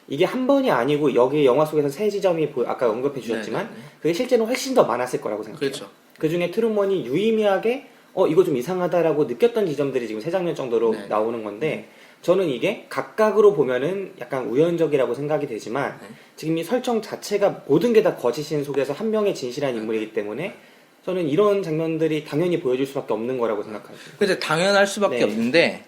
이게 한 번이 아니고 여기 영화 속에서 세 지점이 아까 언급해 주셨지만 그게 실제로 훨씬 더 많았을 거라고 생각해요. 그렇죠. 그 중에 트루먼이 유의미하게 이거 좀 이상하다라고 느꼈던 지점들이 지금 세 장면 정도로 나오는 건데 저는 이게 각각으로 보면은 약간 우연적이라고 생각이 되지만 지금 이 설정 자체가 모든 게 다 거짓인 속에서 한 명의 진실한 인물이기 때문에 저는 이런 장면들이 당연히 보여줄 수밖에 없는 거라고 생각하죠. 근데 당연할 수밖에 네. 없는데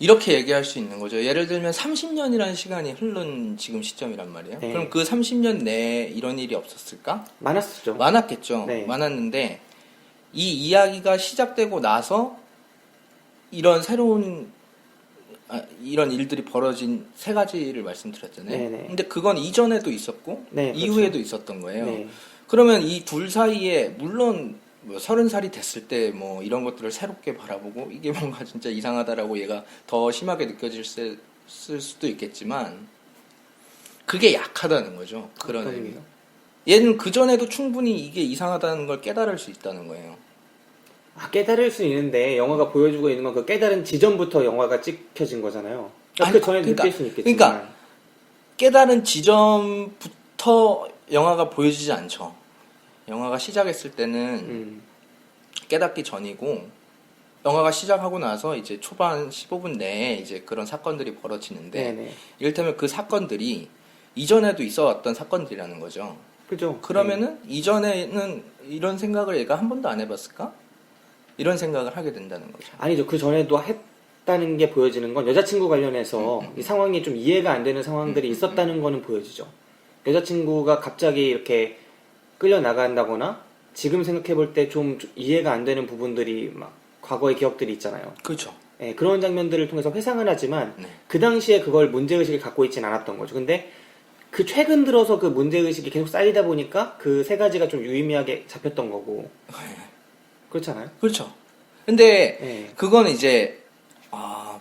이렇게 얘기할 수 있는 거죠. 예를 들면 30년이라는 시간이 흐른 지금 시점이란 말이에요. 네. 그럼 그 30년 내에 이런 일이 없었을까? 많았었죠. 많았겠죠. 네. 많았는데 이 이야기가 시작되고 나서 이런 새로운 이런 일들이 벌어진 세 가지를 말씀드렸잖아요. 네네. 근데 그건 이전에도 있었고 네, 그렇죠. 이후에도 있었던 거예요. 네. 그러면 이 둘 사이에 물론 뭐 30살이 됐을 때 뭐 이런 것들을 새롭게 바라보고 이게 뭔가 진짜 이상하다라고 얘가 더 심하게 느껴질 수도 있겠지만 그게 약하다는 거죠. 그런 어떤 의미가. 의미요? 얘는 그전에도 충분히 이게 이상하다는 걸 깨달을 수 있다는 거예요. 깨달을 수 있는데 영화가 보여주고 있는 건 그 깨달은 지점부터 영화가 찍혀진 거잖아요. 그러니까 아니, 그 전에 그러니까, 느낄 수는 있겠지만. 그러니까 깨달은 지점부터 영화가 보여지지 않죠. 영화가 시작했을 때는 깨닫기 전이고 영화가 시작하고 나서 이제 초반 15분 내에 이제 그런 사건들이 벌어지는데 네네. 이를테면 그 사건들이 이전에도 있어 왔던 사건들이라는 거죠. 그죠. 그러면은 이전에는 이런 생각을 얘가 한 번도 안 해봤을까? 이런 생각을 하게 된다는 거죠. 아니죠. 그 전에도 했다는 게 보여지는 건 여자친구 관련해서 이 상황이 좀 이해가 안 되는 상황들이 있었다는 거는 보여지죠. 여자친구가 갑자기 이렇게 끌려 나간다거나 지금 생각해 볼 때 좀 이해가 안 되는 부분들이 막 과거의 기억들이 있잖아요. 그렇죠. 예, 그런 장면들을 통해서 회상을 하지만 네. 그 당시에 그걸 문제의식을 갖고 있지는 않았던 거죠. 근데 그 최근 들어서 그 문제의식이 계속 쌓이다 보니까 그 세 가지가 좀 유의미하게 잡혔던 거고. 그렇잖아요. 그렇죠. 근데 예. 그건 이제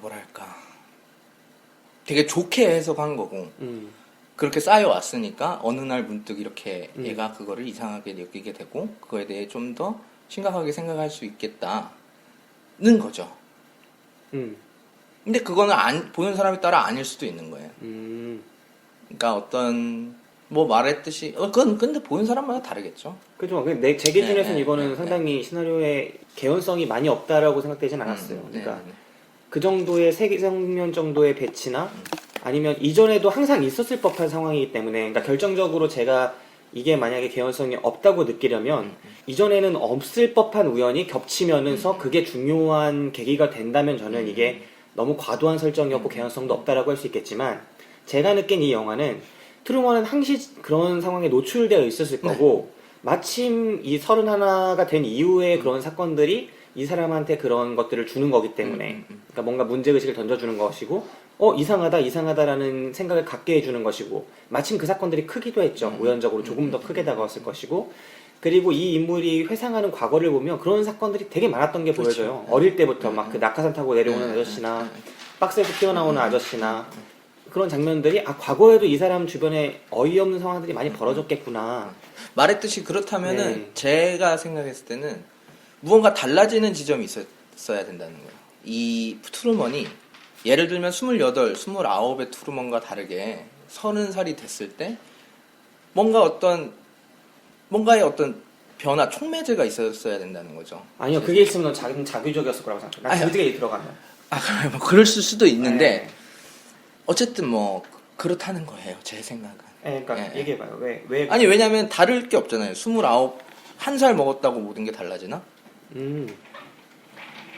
뭐랄까 되게 좋게 해석한 거고 그렇게 쌓여왔으니까 어느 날 문득 이렇게 얘가 그거를 이상하게 느끼게 되고 그거에 대해 좀 더 심각하게 생각할 수 있겠다는 거죠. 근데 그거는 보는 사람에 따라 아닐 수도 있는 거예요. 그러니까 어떤 뭐 말했듯이 그건 근데 보는 사람마다 다르겠죠. 그죠. 제 기준에서는 네, 이거는 네, 상당히 시나리오의 개연성이 많이 없다라고 생각되진 않았어요. 그러니까 그 정도의 세계장면 정도의 배치나 아니면 이전에도 항상 있었을 법한 상황이기 때문에 그러니까 결정적으로 제가 이게 만약에 개연성이 없다고 느끼려면 이전에는 없을 법한 우연이 겹치면서 그게 중요한 계기가 된다면 저는 이게 너무 과도한 설정이었고 개연성도 없다라고 할 수 있겠지만 제가 느낀 이 영화는 트루먼은 항시 그런 상황에 노출되어 있었을 거고 마침 이 31가 된 이후에 그런 사건들이 이 사람한테 그런 것들을 주는 거기 때문에 그러니까 뭔가 문제의식을 던져주는 것이고 이상하다라는 생각을 갖게 해주는 것이고 마침 그 사건들이 크기도 했죠. 우연적으로 조금 더 크게 다가왔을 것이고 그리고 이 인물이 회상하는 과거를 보면 그런 사건들이 되게 많았던 게 그렇죠. 보여져요. 어릴 때부터 막 그 낙하산 타고 내려오는 아저씨나 박스에서 튀어나오는 아저씨나 그런 장면들이 과거에도 이 사람 주변에 어이없는 상황들이 많이 벌어졌겠구나. 말했듯이 그렇다면은 네. 제가 생각했을 때는 무언가 달라지는 지점이 있어야 된다는 거예요. 이 트루먼이 예를 들면 28, 29의 트루먼과 다르게 30살이 됐을 때 뭔가의 어떤 변화, 촉매제가 있었어야 된다는 거죠. 아니요, 그게 있으면 자기적이었을 거라고 생각해요. 난 그게 들어가면. 뭐 그럴 수도 있는데 네. 어쨌든 뭐 그렇다는 거예요. 제 생각은. 네, 그러니까 예. 얘기해봐요. 왜? 아니 왜냐면 다를 게 없잖아요. 29, 한 살 먹었다고 모든 게 달라지나?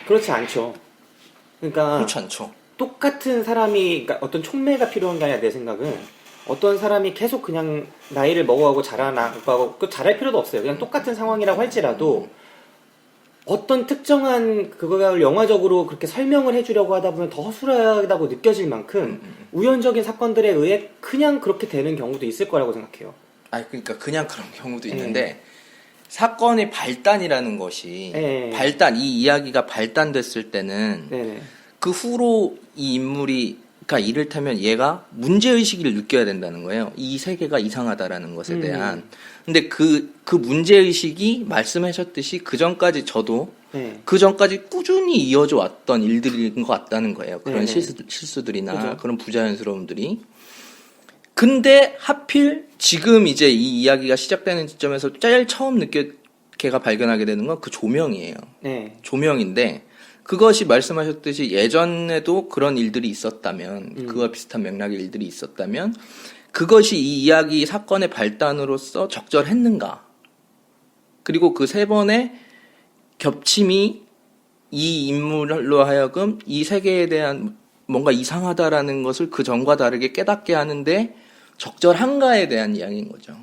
그렇지 않죠. 그러니까 그렇지 않죠. 똑같은 사람이 그러니까 어떤 촉매가 필요한 게 아니라 내 생각은 어떤 사람이 계속 그냥 나이를 먹어가고 자라나고 그 잘할 필요도 없어요. 그냥 똑같은 상황이라고 할지라도 어떤 특정한 그걸 영화적으로 그렇게 설명을 해주려고 하다 보면 더 허술하다고 느껴질 만큼 우연적인 사건들에 의해 그냥 그렇게 되는 경우도 있을 거라고 생각해요. 그러니까 그냥 그런 경우도 있는데 사건의 발단이라는 것이 이 이야기가 발단됐을 때는 네네. 그 후로 이 인물이 그러니까 이를테면 얘가 문제의식을 느껴야 된다는 거예요. 이 세계가 이상하다라는 것에 대한. 근데 그 문제의식이 말씀하셨듯이 그 전까지 저도 그 전까지 꾸준히 이어져 왔던 일들인 것 같다는 거예요. 그런 실수들이나 그죠. 그런 부자연스러움들이. 근데 하필 지금 이제 이 이야기가 시작되는 시점에서 제일 처음 걔가 발견하게 되는 건 그 조명이에요. 네. 조명인데 그것이 말씀하셨듯이 예전에도 그런 일들이 있었다면 그와 비슷한 맥락의 일들이 있었다면 그것이 이 이야기 사건의 발단으로서 적절했는가? 그리고 그 세 번의 겹침이 이 인물로 하여금 이 세계에 대한 뭔가 이상하다라는 것을 그 전과 다르게 깨닫게 하는데 적절한가에 대한 이야기인 거죠.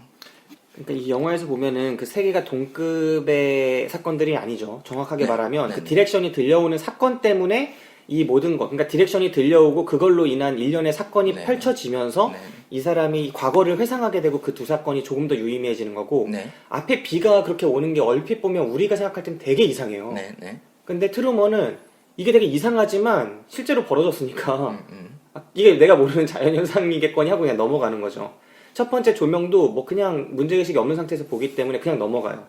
그러니까 이 영화에서 보면은 그 세 개가 동급의 사건들이 아니죠. 정확하게 네. 말하면 네, 그 네. 디렉션이 들려오는 사건 때문에 이 모든 것, 그러니까 디렉션이 들려오고 그걸로 인한 일련의 사건이 네. 펼쳐지면서 네. 이 사람이 과거를 회상하게 되고 그 두 사건이 조금 더 유의미해지는 거고 네. 앞에 비가 그렇게 오는 게 얼핏 보면 우리가 생각할 땐 되게 이상해요. 네, 네. 근데 트루먼은 이게 되게 이상하지만 실제로 벌어졌으니까 음. 이게 내가 모르는 자연현상이겠거니 하고 그냥 넘어가는 거죠. 첫 번째 조명도 뭐 그냥 문제의식이 없는 상태에서 보기 때문에 그냥 넘어가요.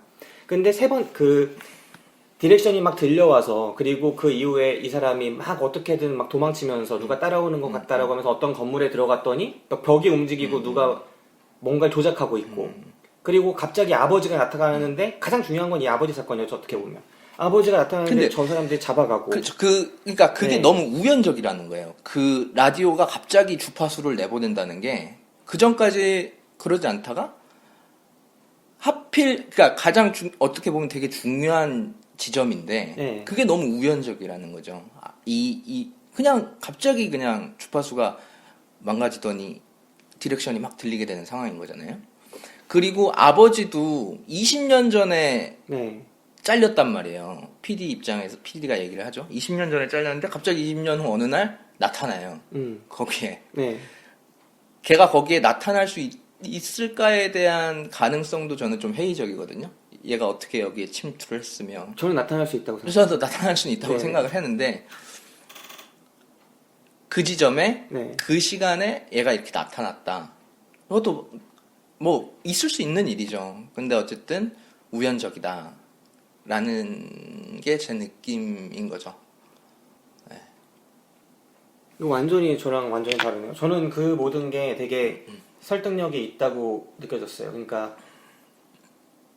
근데 세 번 그 디렉션이 막 들려와서 그리고 그 이후에 이 사람이 막 어떻게든 막 도망치면서 누가 따라오는 것 같다라고 하면서 어떤 건물에 들어갔더니 막 벽이 움직이고 누가 뭔가를 조작하고 있고 그리고 갑자기 아버지가 나타나는데 가장 중요한 건 이 아버지 사건이었죠. 어떻게 보면 아버지가 나타나는데 근데 저 사람들이 잡아가고 그러니까 그게 네. 너무 우연적이라는 거예요. 그 라디오가 갑자기 주파수를 내보낸다는 게 그 전까지 그러지 않다가 하필 그러니까 가장 어떻게 보면 되게 중요한 지점인데 네. 그게 너무 우연적이라는 거죠. 그냥 갑자기 그냥 주파수가 망가지더니 디렉션이 막 들리게 되는 상황인 거잖아요. 그리고 아버지도 20년 전에 네. 잘렸단 말이에요. PD 입장에서 PD가 얘기를 하죠. 20년 전에 잘렸는데 갑자기 20년 후 어느 날 나타나요. 거기에. 네. 걔가 거기에 나타날 수 있을까에 대한 가능성도 저는 좀 회의적이거든요. 얘가 어떻게 여기에 침투를 했으며. 저는 나타날 수 있다고 생각해요. 그래서 나타날 수는 있다고 네. 생각을 했는데 그 지점에 네. 그 시간에 얘가 이렇게 나타났다. 그것도 뭐 있을 수 있는 일이죠. 근데 어쨌든 우연적이다. 라는 게 제 느낌인 거죠. 이거 완전히 저랑 완전히 다르네요. 저는 그 모든 게 되게 설득력이 있다고 느껴졌어요. 그러니까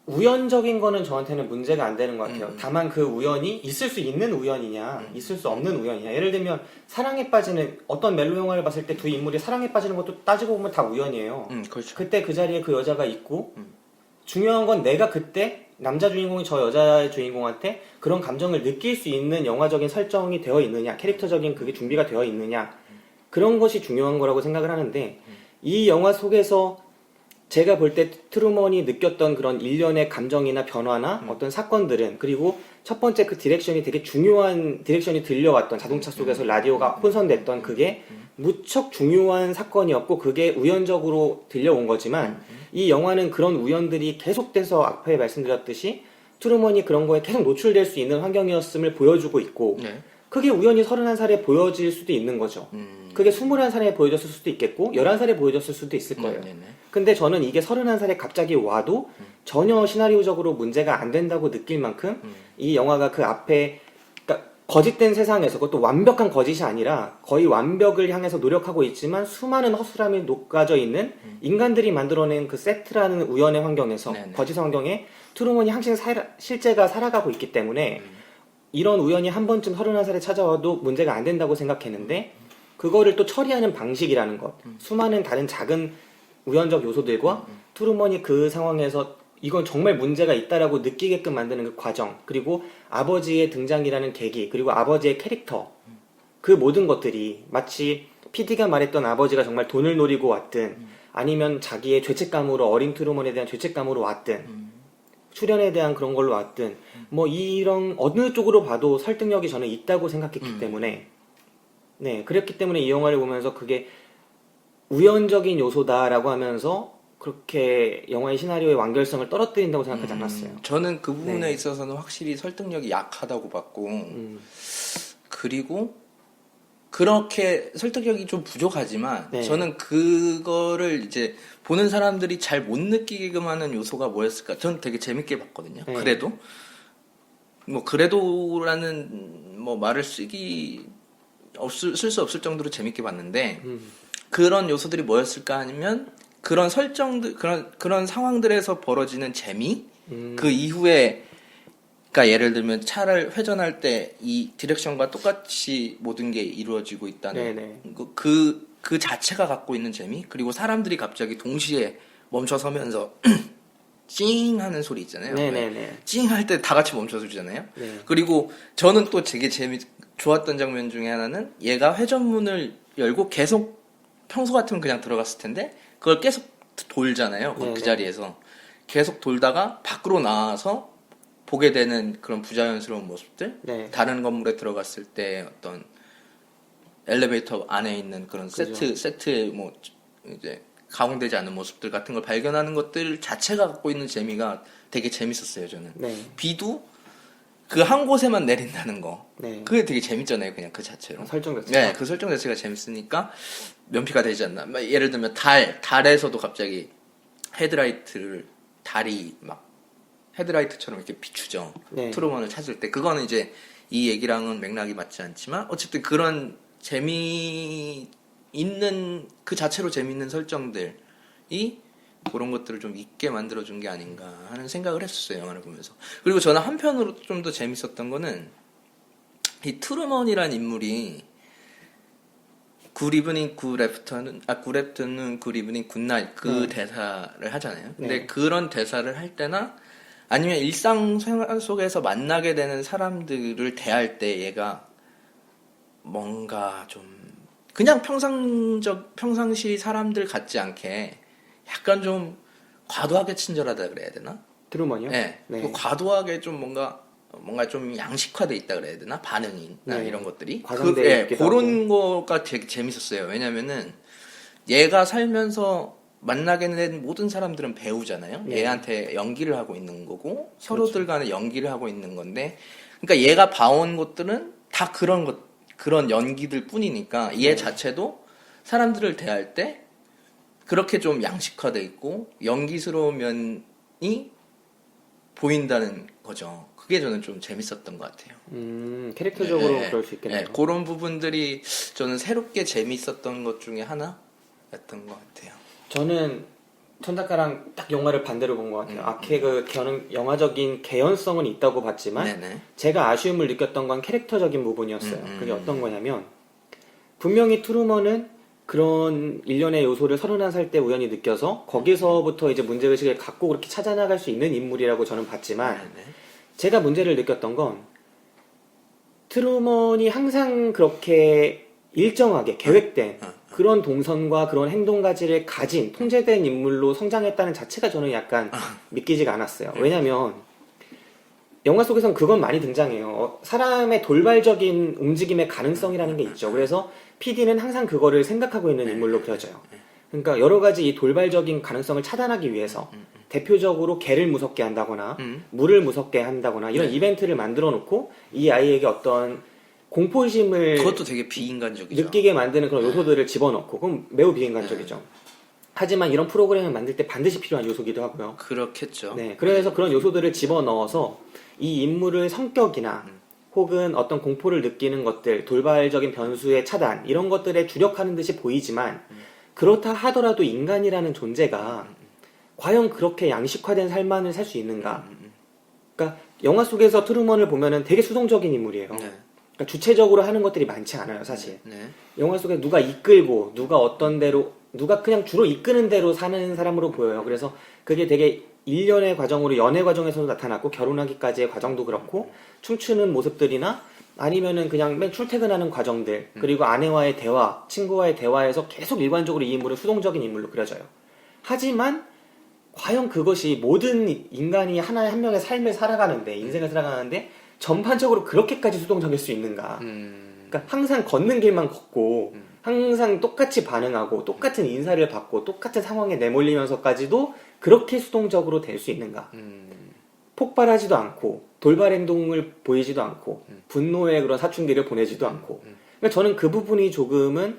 우연적인 거는 저한테는 문제가 안 되는 것 같아요. 다만 그 우연이 있을 수 있는 우연이냐, 있을 수 없는 우연이냐. 예를 들면 사랑에 빠지는 어떤 멜로 영화를 봤을 때 두 인물이 사랑에 빠지는 것도 따지고 보면 다 우연이에요. 그렇죠. 그때 그 자리에 그 여자가 있고 중요한 건 내가 그때 남자 주인공이 저 여자 주인공한테 그런 감정을 느낄 수 있는 영화적인 설정이 되어 있느냐, 캐릭터적인 그게 준비가 되어 있느냐, 그런 것이 중요한 거라고 생각을 하는데 이 영화 속에서 제가 볼 때 트루먼이 느꼈던 그런 일련의 감정이나 변화나 어떤 사건들은, 그리고 첫 번째 그 디렉션이 되게 중요한 디렉션이 들려왔던 자동차 속에서 라디오가 혼선됐던 그게 무척 중요한 사건이었고 그게 우연적으로 들려온 거지만 이 영화는 그런 우연들이 계속돼서 앞에 말씀드렸듯이 트루먼이 그런 거에 계속 노출될 수 있는 환경이었음을 보여주고 있고 네. 그게 우연히 31살에 보여질 수도 있는 거죠. 그게 21살에 보여졌을 수도 있겠고 11살에 보여졌을 수도 있을 거예요. 근데 저는 이게 31살에 갑자기 와도 전혀 시나리오적으로 문제가 안 된다고 느낄 만큼 이 영화가 그 앞에 그러니까 거짓된 세상에서 그것도 완벽한 거짓이 아니라 거의 완벽을 향해서 노력하고 있지만 수많은 허술함이 녹아져 있는 인간들이 만들어낸 그 세트라는 우연의 환경에서 네네. 거짓 환경에 트루먼이 항상 실제가 살아가고 있기 때문에 이런 우연이 한 번쯤 31살에 찾아와도 문제가 안 된다고 생각했는데 그거를 또 처리하는 방식이라는 것, 수많은 다른 작은 우연적 요소들과 트루먼이 그 상황에서 이건 정말 문제가 있다라고 느끼게끔 만드는 그 과정, 그리고 아버지의 등장이라는 계기, 그리고 아버지의 캐릭터, 그 모든 것들이 마치 PD가 말했던 아버지가 정말 돈을 노리고 왔든 아니면 자기의 죄책감으로 어린 트루먼에 대한 죄책감으로 왔든 출연에 대한 그런 걸로 왔든 뭐 이런 어느 쪽으로 봐도 설득력이 저는 있다고 생각했기 때문에 네, 그랬기 때문에 이 영화를 보면서 그게 우연적인 요소다라고 하면서 그렇게 영화의 시나리오의 완결성을 떨어뜨린다고 생각하지 않았어요. 저는 그 부분에 네. 있어서는 확실히 설득력이 약하다고 봤고 그리고 그렇게 설득력이 좀 부족하지만 네. 저는 그거를 이제 보는 사람들이 잘 못 느끼게끔 하는 요소가 뭐였을까? 전 되게 재밌게 봤거든요. 네. 그래도 뭐 그래도라는 뭐 말을 쓸 수 없을 정도로 재밌게 봤는데 그런 요소들이 뭐였을까 하면 그런 설정들 그런 상황들에서 벌어지는 재미 그 이후에 그러니까 예를 들면 차를 회전할 때 이 디렉션과 똑같이 모든 게 이루어지고 있다는 네네. 그 자체가 갖고 있는 재미 그리고 사람들이 갑자기 동시에 멈춰서면서 찡 하는 소리 있잖아요. 네네네. 찡 할 때 다 같이 멈춰서 주잖아요. 네. 그리고 저는 또 되게 좋았던 장면 중에 하나는 얘가 회전문을 열고 계속 평소 같으면 그냥 들어갔을 텐데 그걸 계속 돌잖아요. 그 네네. 자리에서 계속 돌다가 밖으로 나와서 보게 되는 그런 부자연스러운 모습들, 네. 다른 건물에 들어갔을 때 어떤 엘리베이터 안에 있는 그런 그죠. 세트의 뭐 이제 가공되지 않은 모습들 같은 걸 발견하는 것들 자체가 갖고 있는 재미가 되게 재밌었어요. 저는 네. 비도 그 한 곳에만 내린다는 거, 네. 그게 되게 재밌잖아요. 그냥 그 자체로. 설정 자체가. 네, 그 설정 자체가 재밌으니까 면피가 되지 않나. 막 예를 들면 달에서도 갑자기 달이 막 헤드라이트처럼 이렇게 비추죠. 네. 트루먼을 찾을 때. 그거는 이제 이 얘기랑은 맥락이 맞지 않지만 어쨌든 그런 그 자체로 재미있는 설정들이 그런 것들을 좀 있게 만들어준 게 아닌가 하는 생각을 했었어요. 영화를 보면서. 그리고 저는 한편으로 좀 더 재밌었던 거는 이 트루먼이란 인물이 굿 이브닝 굿 애프터는 굿 애프터는 굿 이브닝 굿 나잇 그 대사를 하잖아요. 근데 네. 그런 대사를 할 때나 아니면 일상생활 속에서 만나게 되는 사람들을 대할 때 얘가 뭔가 좀 그냥 평상시 사람들 같지 않게 약간 좀 과도하게 친절하다 그래야 되나? 트루먼이요? 네. 그 과도하게 좀 뭔가 좀 양식화돼 있다 그래야 되나? 반응이나 네. 이런 것들이. 과장돼 있기도 그런 거가 되게 재밌었어요. 왜냐면은 얘가 살면서 만나게 된 모든 사람들은 배우잖아요. 네. 얘한테 연기를 하고 있는 거고 서로들 간에 연기를 하고 있는 건데 그러니까 얘가 봐온 것들은 다 그런 연기들 뿐이니까 얘 자체도 사람들을 대할 때 그렇게 좀 양식화돼 있고 연기스러운 면이 보인다는 거죠. 그게 저는 좀 재밌었던 것 같아요. 캐릭터적으로 네, 그럴 수 있겠네요. 네, 그런 부분들이 저는 새롭게 재밌었던 것 중에 하나였던 것 같아요. 저는 천 작가랑 딱 영화를 반대로 본 것 같아요. 악의 그 영화적인 개연성은 있다고 봤지만 네네. 제가 아쉬움을 느꼈던 건 캐릭터적인 부분이었어요. 그게 어떤 거냐면 분명히 트루먼은 그런 일련의 요소를 31살 때 우연히 느껴서 거기서부터 이제 문제의식을 갖고 그렇게 찾아나갈 수 있는 인물이라고 저는 봤지만 네네. 제가 문제를 느꼈던 건 트루먼이 항상 그렇게 일정하게 계획된 그런 동선과 그런 행동가지를 가진 통제된 인물로 성장했다는 자체가 저는 약간 믿기지가 않았어요. 왜냐면 영화 속에서는 그건 많이 등장해요. 사람의 돌발적인 움직임의 가능성이라는 게 있죠. 그래서 PD는 항상 그거를 생각하고 있는 인물로 그려져요. 그러니까 여러 가지 이 돌발적인 가능성을 차단하기 위해서 대표적으로 개를 무섭게 한다거나 물을 무섭게 한다거나 이런 이벤트를 만들어 놓고 이 아이에게 어떤 공포심을 그것도 되게 비인간적이죠. 느끼게 만드는 그런 요소들을 집어넣고 그럼 매우 비인간적이죠. 하지만 이런 프로그램을 만들 때 반드시 필요한 요소기도 하고요. 그렇겠죠. 네, 그래서 그런 요소들을 집어넣어서 이 인물의 성격이나 혹은 어떤 공포를 느끼는 것들, 돌발적인 변수의 차단 이런 것들에 주력하는 듯이 보이지만 그렇다 하더라도 인간이라는 존재가 과연 그렇게 양식화된 삶만을 살 수 있는가? 그러니까 영화 속에서 트루먼을 보면은 되게 수동적인 인물이에요. 그러니까 주체적으로 하는 것들이 많지 않아요, 사실. 영화 속에 누가 이끌고 누가 어떤 대로 누가 그냥 주로 이끄는 대로 사는 사람으로 보여요. 그래서 그게 되게 일련의 과정으로 연애 과정에서도 나타났고 결혼하기까지의 과정도 그렇고 춤추는 모습들이나 아니면은 그냥 맨 출퇴근하는 과정들 그리고 아내와의 대화, 친구와의 대화에서 계속 일관적으로 이 인물은 수동적인 인물로 그려져요. 하지만 과연 그것이 모든 인간이 하나의 한 명의 삶을 살아가는데 인생을 살아가는데 전반적으로 그렇게까지 수동적일 수 있는가? 그러니까 항상 걷는 길만 걷고 항상 똑같이 반응하고 똑같은 인사를 받고 똑같은 상황에 내몰리면서까지도 그렇게 수동적으로 될 수 있는가? 폭발하지도 않고 돌발 행동을 보이지도 않고 분노의 그런 사춘기를 보내지도 않고 그러니까 저는 그 부분이 조금은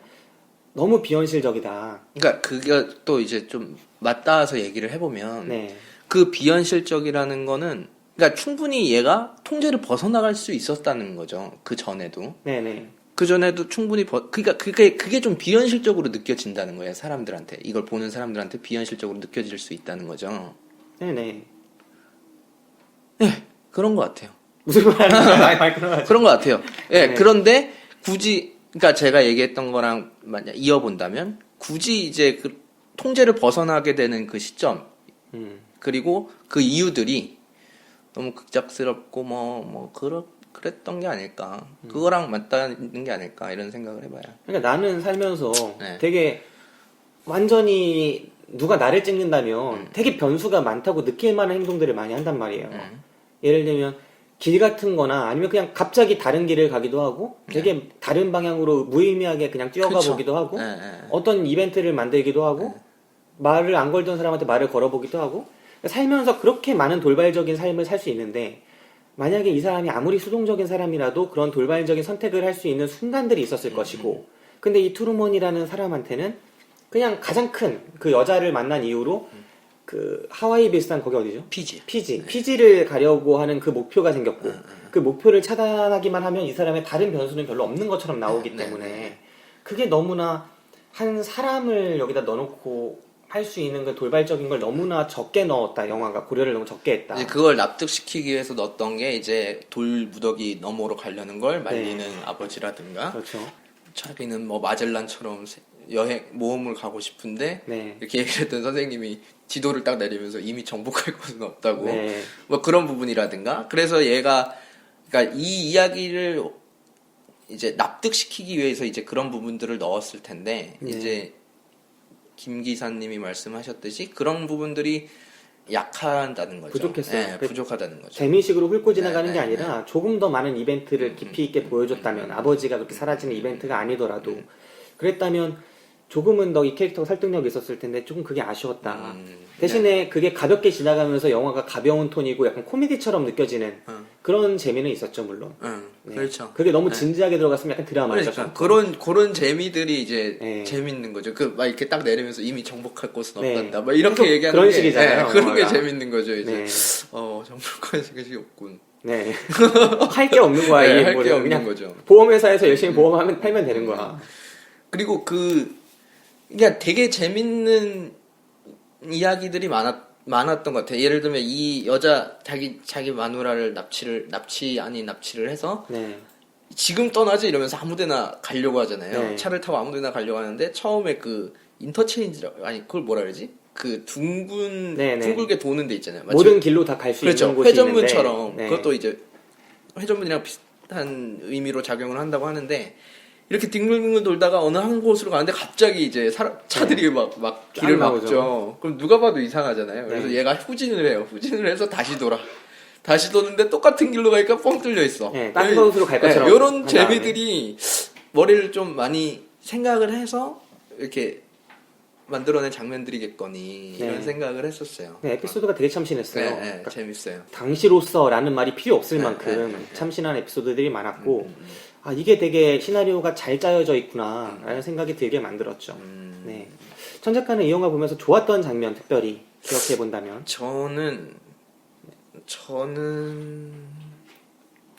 너무 비현실적이다. 그러니까 그게 또 이제 좀 맞닿아서 얘기를 해보면 네. 그 비현실적이라는 거는 그러니까 충분히 얘가 통제를 벗어나갈 수 있었다는 거죠. 그 전에도. 네네. 그 전에도 충분히 그러니까 그게 좀 비현실적으로 느껴진다는 거예요. 사람들한테 이걸 보는 사람들한테 비현실적으로 느껴질 수 있다는 거죠. 네네. 네, 그런 것 같아요. 무슨 말이야? 그런 것 같아요. 예, 네. 그런데 굳이 그러니까 제가 얘기했던 거랑 만약 이어본다면 굳이 이제 그 통제를 벗어나게 되는 그 시점 그리고 그 이유들이 너무 급작스럽고 그랬던 게 아닐까. 그거랑 맞닿는 게 아닐까 이런 생각을 해봐요. 그러니까 나는 살면서 네. 되게 완전히 누가 나를 찍는다면 되게 변수가 많다고 느낄 만한 행동들을 많이 한단 말이에요. 예를 들면 길 같은 거나 아니면 그냥 갑자기 다른 길을 가기도 하고 되게 다른 방향으로 무의미하게 그냥 뛰어가 그쵸. 보기도 하고 네. 어떤 이벤트를 만들기도 하고 말을 안 걸던 사람한테 말을 걸어보기도 하고 살면서 그렇게 많은 돌발적인 삶을 살 수 있는데 만약에 이 사람이 아무리 수동적인 사람이라도 그런 돌발적인 선택을 할 수 있는 순간들이 있었을 것이고 근데 이 트루먼이라는 사람한테는 그냥 가장 큰 그 여자를 만난 이후로 그 하와이 비슷한 거기 어디죠? 피지를 가려고 하는 그 목표가 생겼고 그 목표를 차단하기만 하면 이 사람의 다른 변수는 별로 없는 것처럼 나오기 때문에 그게 너무나 한 사람을 여기다 넣어놓고 할 수 있는 그 돌발적인 걸 너무나 적게 넣었다. 영화가 고려를 너무 적게 했다. 이제 그걸 납득시키기 위해서 넣었던 게 이제 돌 무더기 너머로 가려는 걸 말리는 아버지라든가 그렇죠. 자기는 뭐 마젤란처럼 여행 모험을 가고 싶은데 이렇게 얘기했던 선생님이 지도를 딱 내리면서 이미 정복할 곳은 없다고 뭐 그런 부분이라든가 그래서 얘가 그러니까 이 이야기를 이제 납득시키기 위해서 이제 그런 부분들을 넣었을 텐데 이제 김 기사님이 말씀하셨듯이 그런 부분들이 약하다는 거죠. 부족했어요. 부족하다는 거죠. 재미식으로 훑고 지나가는 게 아니라 조금 더 많은 이벤트를 깊이 있게 보여줬다면 아버지가 그렇게 사라지는 이벤트가 아니더라도 그랬다면 조금은 더 이 캐릭터가 설득력이 있었을 텐데 조금 그게 아쉬웠다. 대신에 그게 가볍게 지나가면서 영화가 가벼운 톤이고 약간 코미디처럼 느껴지는 그런 재미는 있었죠, 물론. 그렇죠. 그게 너무 진지하게 들어갔으면 약간 드라마죠. 그러니까 그런 재미들이 이제 재밌는 거죠. 그 막 이렇게 딱 내리면서 이미 정복할 곳은 없단다. 막 이렇게 얘기하는 그런 게 식이잖아요. 그런 게 재밌는 거죠. 이제 정복할 것이 없군. 할 게 없는 거야. 이 할 게 없는 그냥 거죠. 보험회사에서 열심히 보험하면 팔면 되는 거야. 그리고 그러니까 되게 재밌는 이야기들이 많았던 것 같아요. 예를 들면 이 여자 자기 마누라를 납치 아닌 납치를 해서 지금 떠나지 이러면서 아무데나 가려고 하잖아요. 차를 타고 아무데나 가려고 하는데 처음에 그 인터체인지라고 아니 그걸 뭐라 그러지? 그 둥글게 도는 데 있잖아요. 마치 모든 길로 다 갈 수 있는 곳이 회전문처럼 있는데 그것도 이제 회전문이랑 비슷한 의미로 작용을 한다고 하는데 이렇게 뒹굴뒹굴 돌다가 어느 한 곳으로 가는데 갑자기 이제 차들이 막 길을 막죠. 그럼 누가 봐도 이상하잖아요. 그래서 얘가 후진을 해요. 후진을 해서 다시 도는데 똑같은 길로 가니까 뻥 뚫려 있어. 딴 곳으로 갈 것처럼. 이런 재미들이 머리를 좀 많이 생각을 해서 이렇게 만들어낸 장면들이겠거니 이런 생각을 했었어요. 에피소드가 되게 참신했어요. 그러니까 재밌어요. 당시로서라는 말이 필요 없을 만큼 참신한 에피소드들이 많았고 이게 되게 시나리오가 잘 짜여져 있구나 라는 생각이 들게 만들었죠. 천 작가는 이 영화 보면서 좋았던 장면 특별히 기억해 본다면? 저는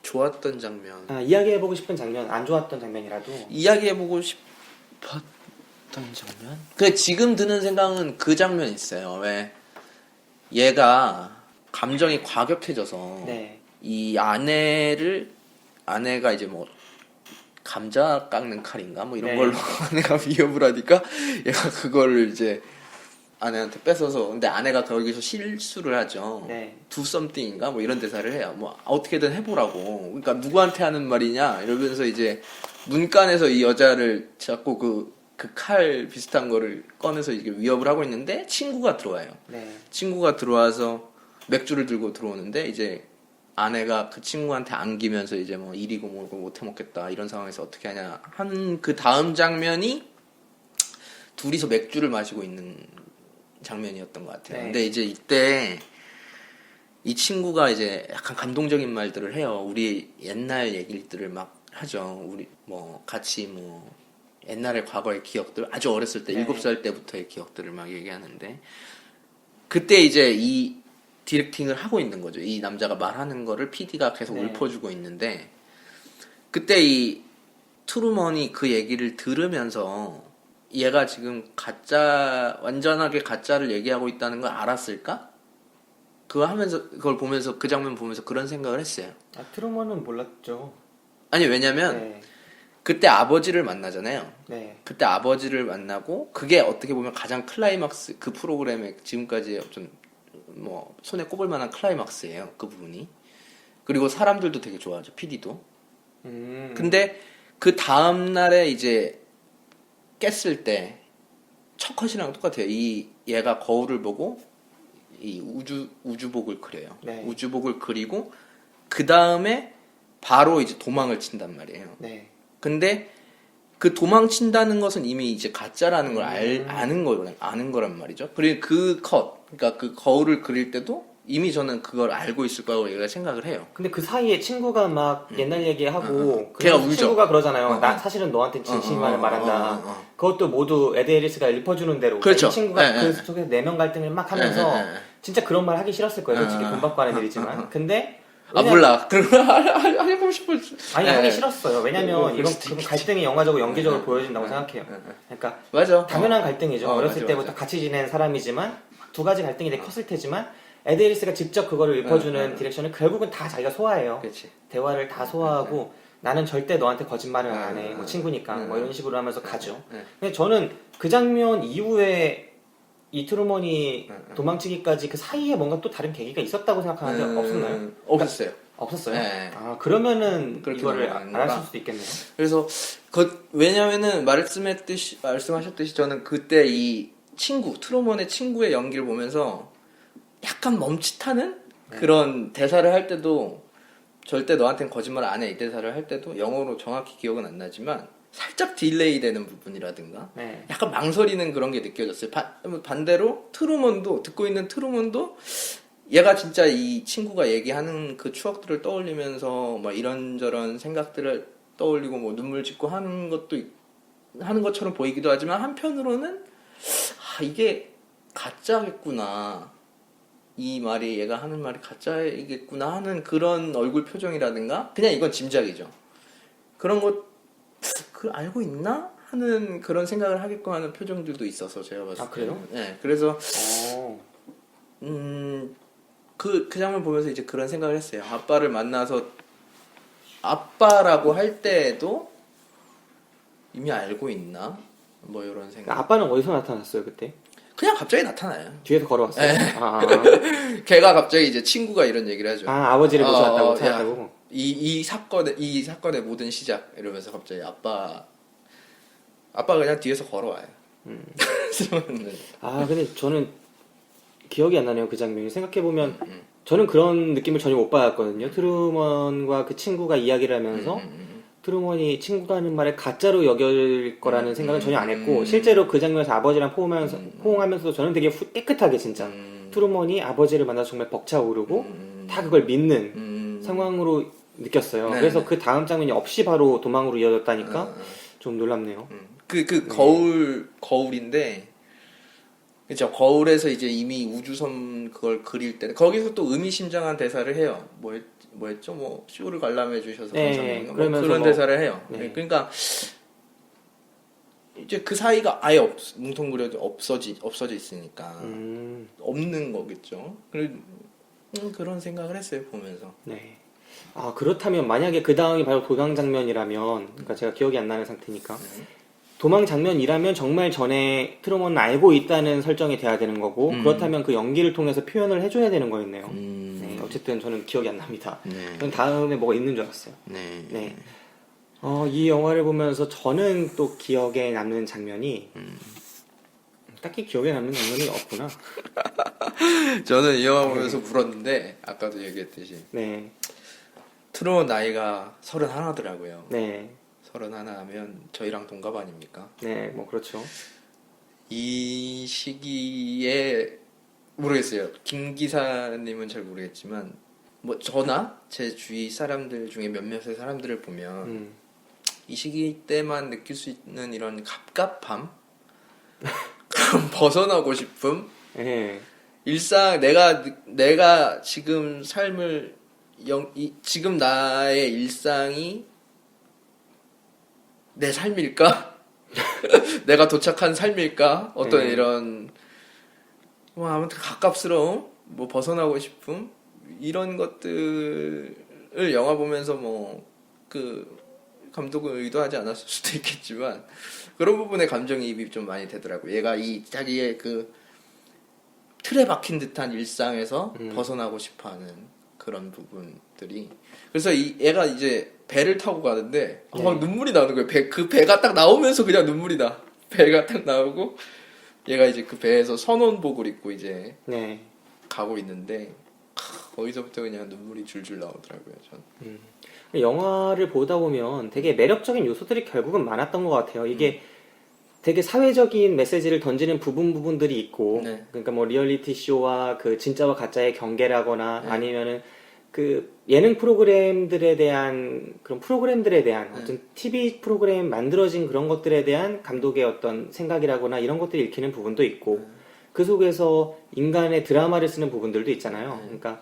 좋았던 장면 이야기해보고 싶은 장면, 안 좋았던 장면이라도 이야기해보고 싶었던 장면? 그 지금 드는 생각은 그 장면 있어요. 왜 얘가 감정이 과격해져서 이 아내가 이제 뭐 감자 깎는 칼인가 뭐 이런 걸로 아내가 위협을 하니까 얘가 그거를 이제 아내한테 뺏어서 근데 아내가 거기서 실수를 하죠. Do something인가 뭐 이런 대사를 해요. 뭐 어떻게든 해보라고. 그러니까 누구한테 하는 말이냐 이러면서 이제 문간에서 이 여자를 자꾸 그 칼 비슷한 거를 꺼내서 이게 위협을 하고 있는데 친구가 들어와요. 친구가 들어와서 맥주를 들고 들어오는데 이제 아내가 그 친구한테 안기면서 이제 뭐 이리고 뭐고 못해 먹겠다 이런 상황에서 어떻게 하냐 한 그 다음 장면이 둘이서 맥주를 마시고 있는 장면이었던 것 같아요. 근데 이제 이때 이 친구가 이제 약간 감동적인 말들을 해요. 우리 옛날 얘기들을 막 하죠. 우리 뭐 같이 뭐 옛날의 과거의 기억들 아주 어렸을 때 7살 때부터의 기억들을 막 얘기하는데 그때 이제 이 디렉팅을 하고 있는 거죠. 이 남자가 말하는 거를 PD가 계속 읊어주고 있는데 그때 이 트루먼이 그 얘기를 들으면서 얘가 지금 완전하게 가짜를 얘기하고 있다는 걸 알았을까? 그걸 보면서 그 장면 보면서 그런 생각을 했어요. 트루먼은 몰랐죠. 아니 왜냐면 그때 아버지를 만나잖아요. 그때 아버지를 만나고 그게 어떻게 보면 가장 클라이막스 그 프로그램의 지금까지의 어떤 뭐 손에 꼽을 만한 클라이막스예요. 그 부분이. 그리고 사람들도 되게 좋아하죠. PD도. 근데 그 다음 날에 이제 깼을 때 첫 컷이랑 똑같아요. 이 얘가 거울을 보고 이 우주복을 그려요. 네. 우주복을 그리고 그 다음에 바로 이제 도망을 친단 말이에요. 네. 근데 그 도망친다는 것은 이미 이제 가짜라는 걸 아는 거란 말이죠. 그리고 그러니까 그 거울을 그릴 때도 이미 저는 그걸 알고 있을 거라고 얘가 생각을 해요. 근데 그 사이에 친구가 막 옛날 얘기하고 걔가 그 울죠. 친구가 그러잖아요. 나 사실은 너한테 진심만을 말한다. 그것도 모두 에드 해리스가 읊어주는 대로 그렇죠. 이 친구가 예, 그 예. 속에서 내면 갈등을 막 하면서 예. 진짜 그런 말 하기 싫었을 거예요. 솔직히 돈 받고 하는 일이지만. 근데 몰라. 하고 싶을 아니 예. 하기 싫었어요. 왜냐면 그럴 이건 수도 그 갈등이 영화적으로 연기적으로 보여진다고 예. 생각해요. 그러니까 맞아. 당연한 갈등이죠. 어렸을 맞아, 때부터 맞아. 같이 지낸 사람이지만 두 가지 갈등이 되게 컸을 테지만 에드 해리스가 직접 그거를 읊어주는 디렉션을 결국은 다 자기가 소화해요. 그렇지. 대화를 다 소화하고 나는 절대 너한테 거짓말을 안 해. 뭐 친구니까 뭐 이런 식으로 하면서 가죠. 근데 저는 그 장면 이후에 이 트루먼이 도망치기까지 그 사이에 뭔가 또 다른 계기가 있었다고 생각하는데 없었나요? 없었어요. 없었어요? 네. 아 그러면은 그렇게 이거를 넘어가는 알았을 거다. 수도 있겠네요. 그래서 왜냐면은 말씀하셨듯이 저는 그때 이 트루먼의 친구의 연기를 보면서 약간 멈칫하는 그런 대사를 할 때도 절대 너한테는 거짓말 안 해 이 대사를 할 때도 영어로 정확히 기억은 안 나지만 살짝 딜레이 되는 부분이라든가 네. 약간 망설이는 그런 게 느껴졌어요. 반대로 듣고 있는 트루먼도 얘가 진짜 이 친구가 얘기하는 그 추억들을 떠올리면서 막 이런저런 생각들을 떠올리고 뭐 눈물 짓고 하는 것처럼 보이기도 하지만 한편으로는 이게 가짜겠구나. 이 말이 얘가 하는 말이 가짜이겠구나 하는 그런 얼굴 표정이라든가 그냥 이건 짐작이죠. 그런 것 알고 있나? 하는 그런 생각을 하게끔 하는 표정들도 있어서 제가 봤을 때. 아, 그래요? 네. 그래서 오. 그 장면 보면서 이제 그런 생각을 했어요. 아빠를 만나서 아빠라고 할 때에도 이미 알고 있나? 뭐 이런 생각. 아빠는 어디서 나타났어요 그때? 그냥 갑자기 나타나요. 뒤에서 걸어왔어요. 네. 아, 걔가 갑자기 이제 친구가 이런 얘기를 하죠. 아버지를 모셔왔다고 야, 찾았다고. 이 사건의 모든 시작 이러면서 갑자기 아빠가 그냥 뒤에서 걸어와요. 아 근데 저는 기억이 안 나네요 그 장면이. 생각해보면 저는 그런 느낌을 전혀 못 받았거든요. 트루먼과 그 친구가 이야기를 하면서 트루먼이 친구가 하는 말을 가짜로 여길 거라는 생각은 전혀 안 했고 실제로 그 장면에서 아버지랑 포옹하면서도 저는 되게 깨끗하게 진짜 트루먼이 아버지를 만나서 정말 벅차오르고 다 그걸 믿는 상황으로 느꼈어요. 네, 그래서 네. 그 다음 장면이 없이 바로 도망으로 이어졌다니까 좀 놀랍네요. 그 거울인데 그죠. 거울에서 이제 이미 우주선 그걸 그릴 때 거기서 또 의미심장한 대사를 해요. 뭐였죠? 뭐 쇼를 관람해 주셔서 네, 감사합니다. 뭐 그러면서 그런 뭐, 대사를 해요. 네. 그러니까 이제 그 사이가 아예 뭉텅그려도 없어져 있으니까 없는 거겠죠. 그런 생각을 했어요 보면서. 네. 아 그렇다면 만약에 그 다음이 바로 도망 장면이라면, 그러니까 제가 기억이 안 나는 상태니까 도망 장면이라면 정말 전에 트루먼은 알고 있다는 설정이 돼야 되는 거고 그렇다면 그 연기를 통해서 표현을 해줘야 되는 거였네요. 네, 어쨌든 저는 기억이 안 납니다. 네. 저는 다음에 뭐가 있는 줄 알았어요. 네. 네. 이 영화를 보면서 저는 또 기억에 남는 장면이 딱히 기억에 남는 장면이 없구나. 저는 이 영화 보면서 울었는데 아까도 얘기했듯이 네. 트루먼 나이가 31더라고요. 네. 31 하면 저희랑 동갑 아닙니까? 네, 뭐 그렇죠. 이 시기에 모르겠어요. 김 기사님은 잘 모르겠지만 뭐 저나 제 주위 사람들 중에 몇몇의 사람들을 보면 이 시기 때만 느낄 수 있는 이런 갑갑함, 그런 벗어나고 싶음, 네. 일상 내가 지금 삶을 지금 나의 일상이 내 삶일까? 내가 도착한 삶일까? 어떤 이런 뭐 아무튼 가깝스러움, 뭐 벗어나고 싶음 이런 것들을 영화 보면서 뭐 그 감독은 의도하지 않았을 수도 있겠지만 그런 부분에 감정이입이 좀 많이 되더라고요. 얘가 이 자기의 그 틀에 박힌 듯한 일상에서 벗어나고 싶어하는 그런 부분들이. 그래서 얘가 이제 배를 타고 가는데 막 눈물이 나는 거예요. 그 배가 딱 나오면서 그냥 눈물이 나. 배가 딱 나오고 얘가 이제 그 배에서 선원복을 입고 이제 네. 가고 있는데 거기서부터 그냥 눈물이 줄줄 나오더라고요. 저는. 영화를 보다 보면 되게 매력적인 요소들이 결국은 많았던 것 같아요. 이게 되게 사회적인 메시지를 던지는 부분들이 있고, 네. 그러니까 뭐 리얼리티 쇼와 그 진짜와 가짜의 경계라거나 네. 아니면은 그 예능 프로그램들에 대한 그런 프로그램들에 대한 어떤 TV 프로그램 만들어진 그런 것들에 대한 감독의 어떤 생각이라거나 이런 것들이 읽히는 부분도 있고, 그 속에서 인간의 드라마를 쓰는 부분들도 있잖아요. 그러니까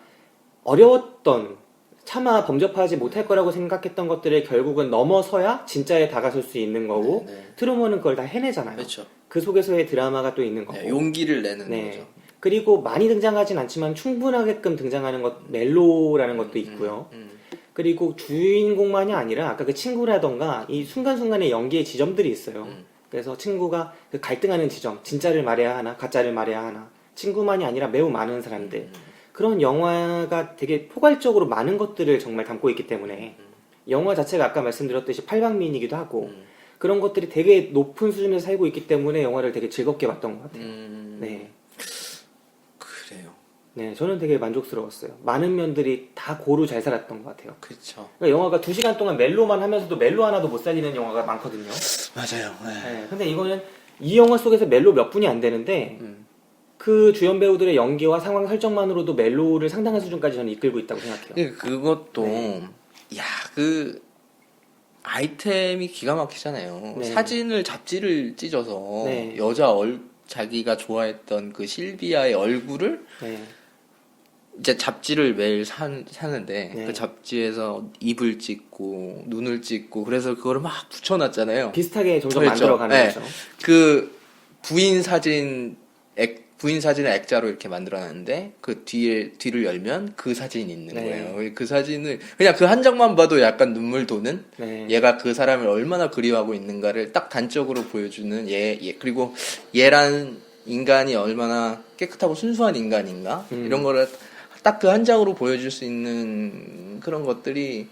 어려웠던 차마 범접하지 못할 거라고 생각했던 것들을 결국은 넘어서야 진짜에 다가설 수 있는 거고, 네, 네. 트루먼은 그걸 다 해내잖아요. 그렇죠. 그 속에서의 드라마가 또 있는 거고. 네, 용기를 내는 네. 거죠. 그리고 많이 등장하진 않지만 충분하게끔 등장하는 것, 멜로라는 것도 있고요. 그리고 주인공만이 아니라 아까 그 친구라던가 이 순간순간의 연기의 지점들이 있어요. 그래서 친구가 그 갈등하는 지점, 진짜를 말해야 하나, 가짜를 말해야 하나, 친구만이 아니라 매우 많은 사람들. 그런 영화가 되게 포괄적으로 많은 것들을 정말 담고 있기 때문에 영화 자체가 아까 말씀드렸듯이 팔방미인이기도 하고 그런 것들이 되게 높은 수준에서 살고 있기 때문에 영화를 되게 즐겁게 봤던 것 같아요. 네. 그래요. 네, 저는 되게 만족스러웠어요. 많은 면들이 다 고루 잘 살았던 것 같아요. 그렇죠. 그러니까 영화가 2시간 동안 멜로만 하면서도 멜로 하나도 못 살리는 영화가 많거든요. 맞아요. 네, 근데 이거는 이 영화 속에서 멜로 몇 분이 안 되는데 그 주연 배우들의 연기와 상황 설정만으로도 멜로를 상당한 수준까지 저는 이끌고 있다고 생각해요. 그것도 네. 야, 그 아이템이 기가 막히잖아요. 네. 사진을 잡지를 찢어서 네. 자기가 좋아했던 그 실비아의 얼굴을 네. 이제 잡지를 매일 사는데 네. 그 잡지에서 입을 찍고 눈을 찍고 그래서 그거를 막 붙여놨잖아요. 비슷하게 점점 그렇죠. 만들어가는 네. 거죠. 그 부인 사진을 액자로 이렇게 만들어놨는데 그 뒤를 열면 그 사진이 있는 네. 거예요. 그 사진을 그냥 그 한 장만 봐도 약간 눈물 도는 네. 얘가 그 사람을 얼마나 그리워하고 있는가를 딱 단적으로 보여주는 그리고 얘란 인간이 얼마나 깨끗하고 순수한 인간인가 이런 거를 딱 그 한 장으로 보여줄 수 있는 그런 것들이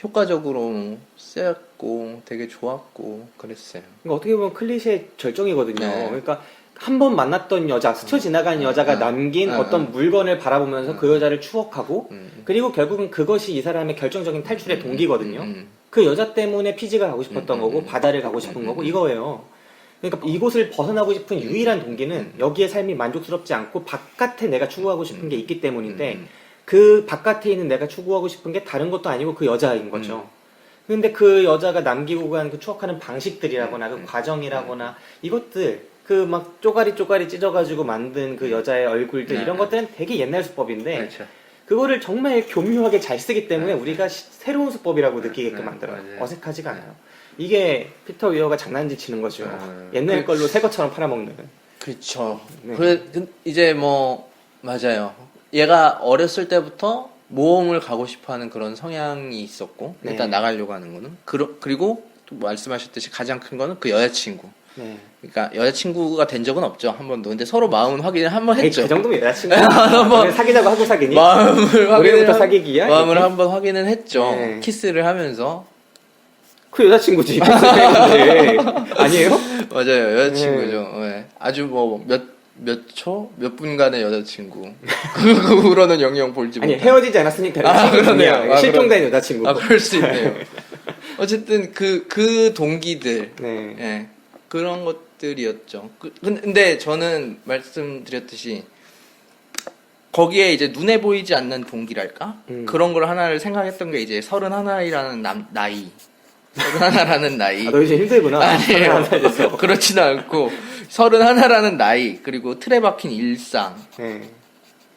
효과적으로 쓰였고 되게 좋았고 그랬어요. 그러니까 어떻게 보면 클리셰 절정이거든요. 네. 그러니까 한 번 만났던 여자, 스쳐 지나간 여자가 남긴 어떤 물건을 바라보면서 그 여자를 추억하고 그리고 결국은 그것이 이 사람의 결정적인 탈출의 동기거든요. 그 여자 때문에 피지가 가고 싶었던 거고 바다를 가고 싶은 거고 이거예요. 그러니까 이곳을 벗어나고 싶은 유일한 동기는 여기의 삶이 만족스럽지 않고 바깥에 내가 추구하고 싶은 게 있기 때문인데 그 바깥에 있는 내가 추구하고 싶은 게 다른 것도 아니고 그 여자인 거죠. 근데 그 여자가 남기고 간 그 추억하는 방식들이라거나 그 과정이라거나 이것들 그 막 쪼가리 찢어가지고 만든 그 여자의 얼굴들 이런 것들은 되게 옛날 수법인데 그렇죠. 그거를 정말 교묘하게 잘 쓰기 때문에 우리가 새로운 수법이라고 느끼게끔 만들어요. 맞아요. 어색하지가 않아요. 이게 피터 위어가 장난질 치는 거죠. 옛날 걸로 새 것처럼 팔아먹는. 그렇죠. 네. 이제 뭐 맞아요. 얘가 어렸을 때부터 모험을 가고 싶어하는 그런 성향이 있었고 네. 일단 나가려고 하는 거는 그리고 또 말씀하셨듯이 가장 큰 거는 그 여자친구. 네. 그러니까 여자친구가 된 적은 없죠 한 번도. 근데 서로 마음 확인을 한 번 했죠. 그 정도면 여자친구야. 사귀자고 하고 사귀니? 마음을 올해부터 사귀기야? 마음을 이렇게? 한번 확인은 했죠. 네. 키스를 하면서. 그 여자친구지. 패스했는데. 아니에요? 맞아요. 여자친구죠. 네. 아주 뭐 몇 초? 몇 분간의 여자친구. 그 후로는 영영 볼지 아니, 못한. 헤어지지 않았으니까. 그러네요. 실종된 여자친구. 아, 그럴 수 있네요. 어쨌든 그 동기들. 네. 예. 그런 것들이었죠. 근데 저는 말씀드렸듯이 거기에 이제 눈에 보이지 않는 동기랄까? 그런 걸 하나를 생각했던 게 이제 31이라는 나이. 31라는 나이. 아, 너 이제 힘들구나. 아니에요. 31살 그렇지는 않고 31라는 나이, 그리고 틀에 박힌 일상, 네.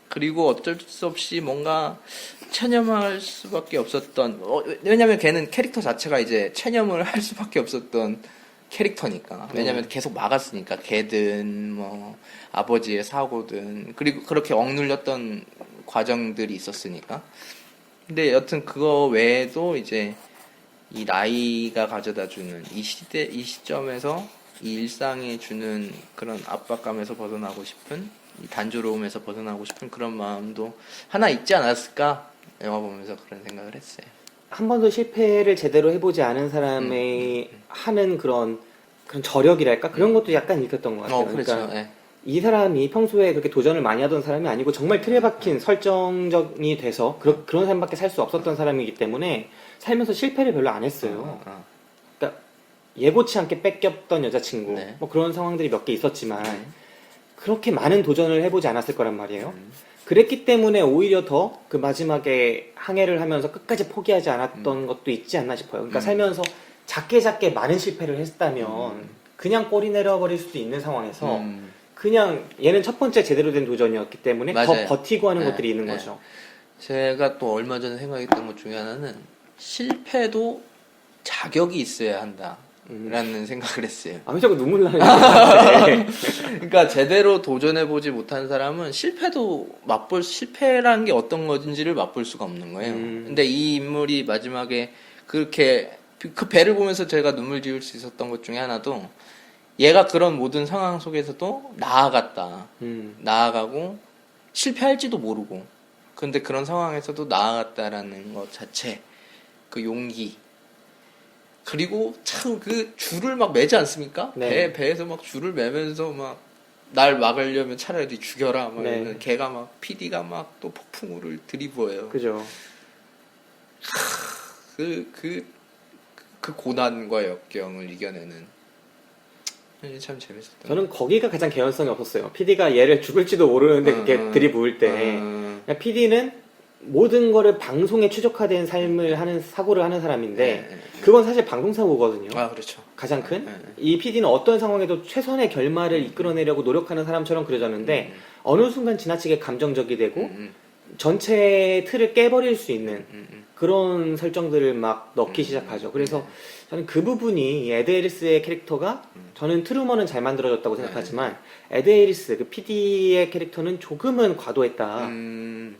그리고 어쩔 수 없이 뭔가 체념할 수밖에 없었던, 왜냐면 걔는 캐릭터 자체가 이제 체념을 할 수밖에 없었던 캐릭터니까. 왜냐면 계속 막았으니까. 걔든 뭐 아버지의 사고든, 그리고 그렇게 억눌렸던 과정들이 있었으니까. 근데 여튼 그거 외에도 이제 이 나이가 가져다주는 이 시점에서 이 일상이 주는 그런 압박감에서 벗어나고 싶은, 이 단조로움에서 벗어나고 싶은 그런 마음도 하나 있지 않았을까? 영화 보면서 그런 생각을 했어요. 한 번도 실패를 제대로 해보지 않은 사람의 하는 그런 저력이랄까? 그런 것도 약간 읽혔던 것 같아요. 그렇죠. 그러니까 예. 이 사람이 평소에 그렇게 도전을 많이 하던 사람이 아니고 정말 틀에 박힌 설정적이 돼서 그런 삶밖에 살 수 없었던 사람이기 때문에 살면서 실패를 별로 안 했어요. 그러니까 예고치 않게 뺏겼던 여자친구 네. 뭐 그런 상황들이 몇 개 있었지만 그렇게 많은 도전을 해보지 않았을 거란 말이에요. 그랬기 때문에 오히려 더 그 마지막에 항해를 하면서 끝까지 포기하지 않았던 것도 있지 않나 싶어요. 그러니까 살면서 작게 많은 실패를 했다면 그냥 꼬리 내려버릴 수도 있는 상황에서 그냥 얘는 첫 번째 제대로 된 도전이었기 때문에 맞아요. 더 버티고 하는 네, 것들이 있는 네. 거죠. 제가 또 얼마 전에 생각했던 것 중에 하나는 실패도 자격이 있어야 한다라는 생각을 했어요. 왜 자꾸 눈물 나는 거야? 그러니까 제대로 도전해보지 못한 사람은 실패라는 게 어떤 건지를 맛볼 수가 없는 거예요. 근데 이 인물이 마지막에 그렇게 그 배를 보면서 제가 눈물 지을 수 있었던 것 중에 하나도 얘가 그런 모든 상황 속에서도 나아갔다. 나아가고 실패할지도 모르고 근데 그런 상황에서도 나아갔다라는 것 자체 그 용기 그리고 참 그 줄을 막 매지 않습니까? 네. 배에서 막 줄을 매면서 막 날 막으려면 차라리 죽여라 막 네. 이러면 걔가 막 PD가 막 또 폭풍우를 들이부어요. 그죠. 그 고난과 역경을 이겨내는 참 재밌었던. 저는 거기가 가장 개연성이 없었어요. PD가 얘를 죽을지도 모르는데 그렇게 들이부을 때 PD는 모든 거를 방송에 최적화된 삶을 하는 사고를 하는 사람인데 그건 사실 방송사고거든요. 아 그렇죠. 가장 큰. 이 PD는 어떤 상황에도 최선의 결말을 이끌어내려고 노력하는 사람처럼 그려졌는데 어느 순간 지나치게 감정적이 되고 전체 틀을 깨버릴 수 있는 그런 설정들을 막 넣기 시작하죠. 그래서 저는 그 부분이 에드 해리스의 캐릭터가 저는 트루먼은 잘 만들어졌다고 생각하지만 에드 해리스 그 PD의 캐릭터는 조금은 과도했다.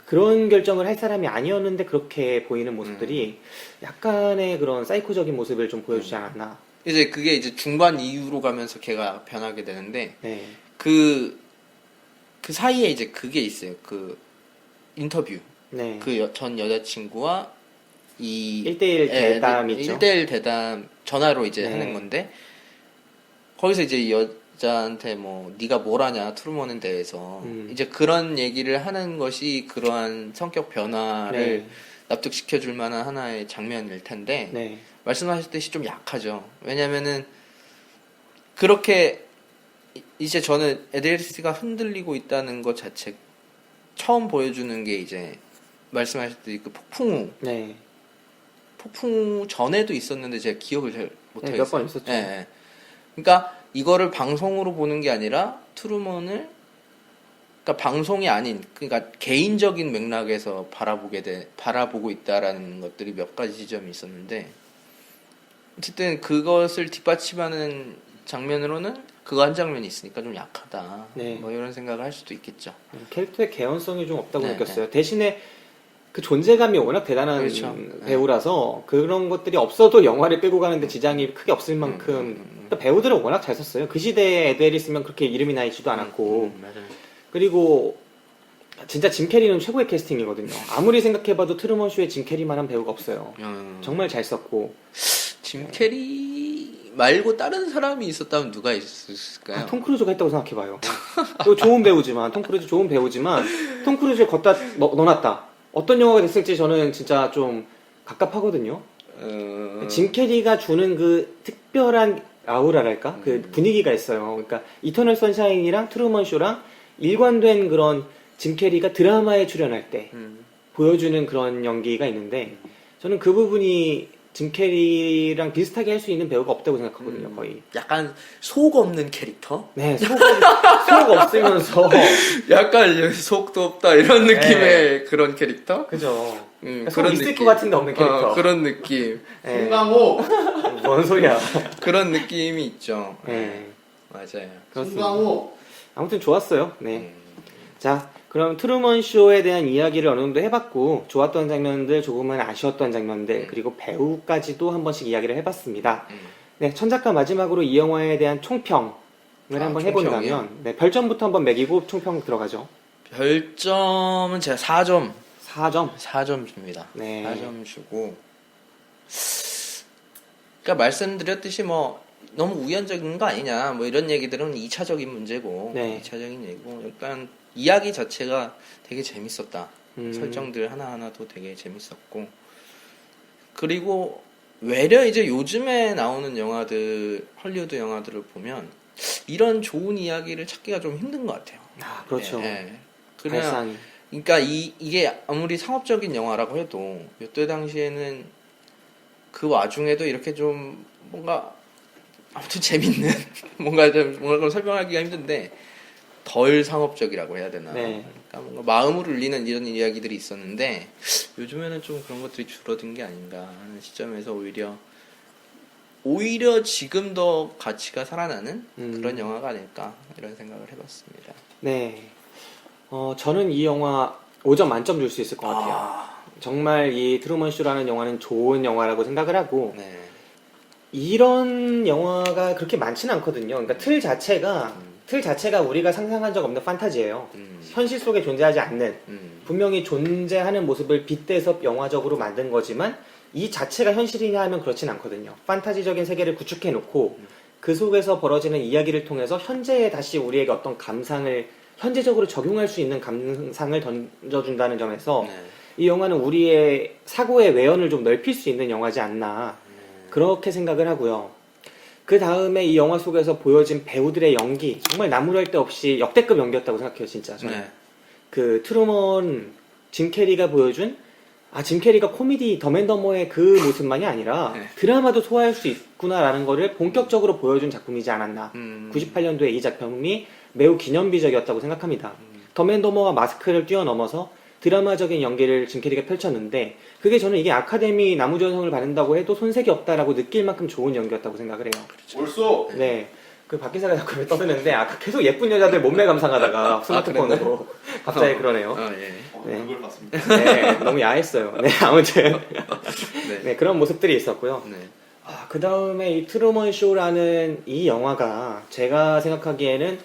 그런 결정을 할 사람이 아니었는데 그렇게 보이는 모습들이 약간의 그런 사이코적인 모습을 좀 보여주지 않았나. 이제 그게 이제 중반 이후로 가면서 걔가 변하게 되는데 네. 그 사이에 이제 그게 있어요. 그 인터뷰. 네. 그 전 여자친구와 이 1대1 대담 있죠. 1대1 대담 전화로 이제 네. 하는 건데 거기서 이제 이 여자한테 뭐 네가 뭘 하냐 트루먼에 대해서 이제 그런 얘기를 하는 것이 그러한 성격 변화를 네. 납득시켜 줄 만한 하나의 장면일 텐데 네. 말씀하셨듯이 좀 약하죠. 왜냐면은 그렇게 이제 저는 에드리스가 흔들리고 있다는 것 자체 처음 보여주는 게 이제 말씀하셨듯이 그 폭풍우 네. 폭풍 전에도 있었는데 제가 기억을 잘 못하겠어요. 몇 번 있었죠. 예. 그러니까 이거를 방송으로 보는 게 아니라 트루먼을 그러니까 방송이 아닌 그러니까 개인적인 맥락에서 바라보고 있다라는 것들이 몇 가지 지점이 있었는데 어쨌든 그것을 뒷받침하는 장면으로는 그거 한 장면이 있으니까 좀 약하다. 네. 뭐 이런 생각을 할 수도 있겠죠. 캐릭터의 개연성이 좀 없다고 네, 느꼈어요. 대신에 그 존재감이 워낙 대단한 그렇죠. 배우라서 그런 것들이 없어도 영화를 끌고 가는데 지장이 크게 없을 만큼 그러니까 배우들은 워낙 잘 썼어요. 그 시대에 에드 해리스면 그렇게 이름이 나있지도 않았고 맞아요. 그리고 진짜 짐 캐리는 최고의 캐스팅이거든요. 아무리 생각해봐도 트루먼 쇼에 짐 캐리만한 배우가 없어요. 정말 잘 썼고 짐 캐리 말고 다른 사람이 있었다면 누가 있었을까요? 톰 크루즈가 했다고 생각해봐요. 또 좋은 배우지만 톰 크루즈 좋은 배우지만 톰 크루즈를 걷다 넣어놨다. 어떤 영화가 됐을지 저는 진짜 좀 갑갑하거든요. 짐 캐리가 주는 그 특별한 아우라랄까? 그 분위기가 있어요. 그러니까 이터널 선샤인이랑 트루먼 쇼랑 일관된 그런 짐 캐리가 드라마에 출연할 때 보여주는 그런 연기가 있는데 저는 그 부분이 짐 캐리랑 비슷하게 할 수 있는 배우가 없다고 생각하거든요, 거의. 약간 속 없는 캐릭터? 네, 속 없으면서. 약간 속도 없다 이런 느낌의 네. 그런 캐릭터? 그죠. 그런 있을 느낌. 것 같은데 없는 캐릭터. 그런 느낌. 네. 송강호. 뭔 소리야. 그런 느낌이 있죠. 네. 맞아요. 그렇습니다. 송강호. 아무튼 좋았어요. 네. 자, 그럼 트루먼 쇼에 대한 이야기를 어느 정도 해봤고 좋았던 장면들, 조금은 아쉬웠던 장면들, 그리고 배우까지도 한 번씩 이야기를 해봤습니다. 네, 천작가 마지막으로 이 영화에 대한 총평을 한번 해본다면 총평이요? 네, 별점부터 한번 매기고 총평 들어가죠. 별점은 제가 4점 4점. 줍니다. 네. 4점 주고. 그러니까 말씀드렸듯이 뭐 너무 우연적인 거 아니냐 뭐 이런 얘기들은 2차적인 문제고 네. 2차적인 얘기고 일단 이야기 자체가 되게 재밌었다. 설정들 하나하나도 되게 재밌었고 그리고 외려 이제 요즘에 나오는 영화들 헐리우드 영화들을 보면 이런 좋은 이야기를 찾기가 좀 힘든 것 같아요. 아, 그렇죠. 그래야 발상이. 그러니까 이게 아무리 상업적인 영화라고 해도 이때 당시에는 그 와중에도 이렇게 좀 뭔가 아무튼 재밌는 뭔가 좀 설명하기가 힘든데 덜 상업적이라고 해야 되나? 네. 그러니까 뭔가 마음을 울리는 이런 이야기들이 있었는데 요즘에는 좀 그런 것들이 줄어든 게 아닌가 하는 시점에서 오히려 지금 더 가치가 살아나는 그런 영화가 아닐까 이런 생각을 해봤습니다. 네. 저는 이 영화 5점 만점 줄 수 있을 것 같아요. 정말 이 트루먼 쇼라는 영화는 좋은 영화라고 생각을 하고 네. 이런 영화가 그렇게 많지는 않거든요. 그러니까 틀 자체가 우리가 상상한 적 없는 판타지예요. 현실 속에 존재하지 않는 분명히 존재하는 모습을 빗대서 영화적으로 만든 거지만 이 자체가 현실이냐 하면 그렇진 않거든요. 판타지적인 세계를 구축해 놓고 그 속에서 벌어지는 이야기를 통해서 현재에 다시 우리에게 어떤 감상을 현재적으로 적용할 수 있는 감상을 던져준다는 점에서 네. 이 영화는 우리의 사고의 외연을 좀 넓힐 수 있는 영화지 않나 그렇게 생각을 하고요. 그 다음에 이 영화 속에서 보여진 배우들의 연기 정말 나무랄 데 없이 역대급 연기였다고 생각해요. 진짜 저는. 네. 그 트루먼 짐 캐리가 보여준 짐 캐리가 코미디 더맨더머의 그 모습만이 아니라 네. 드라마도 소화할 수 있구나라는 거를 본격적으로 보여준 작품이지 않았나. 98년도에 이 작품이 매우 기념비적이었다고 생각합니다. 더맨더머와 마스크를 뛰어넘어서 드라마적인 연기를 짐 캐리가 펼쳤는데 그게 저는 이게 아카데미 나무주연상을 받는다고 해도 손색이 없다라고 느낄 만큼 좋은 연기였다고 생각을 해요. 옳소. 네. 그 박 기사가 자꾸 왜 떠드는데 아까 계속 예쁜 여자들 몸매 감상하다가 스마트폰으로 갑자기 그러네요. 예. 네. 그걸 봤습니다. 네, 너무 야했어요. 네, 아무튼 네. 네, 그런 모습들이 있었고요. 네. 그 다음에 이 트루먼 쇼라는 이 영화가 제가 생각하기에는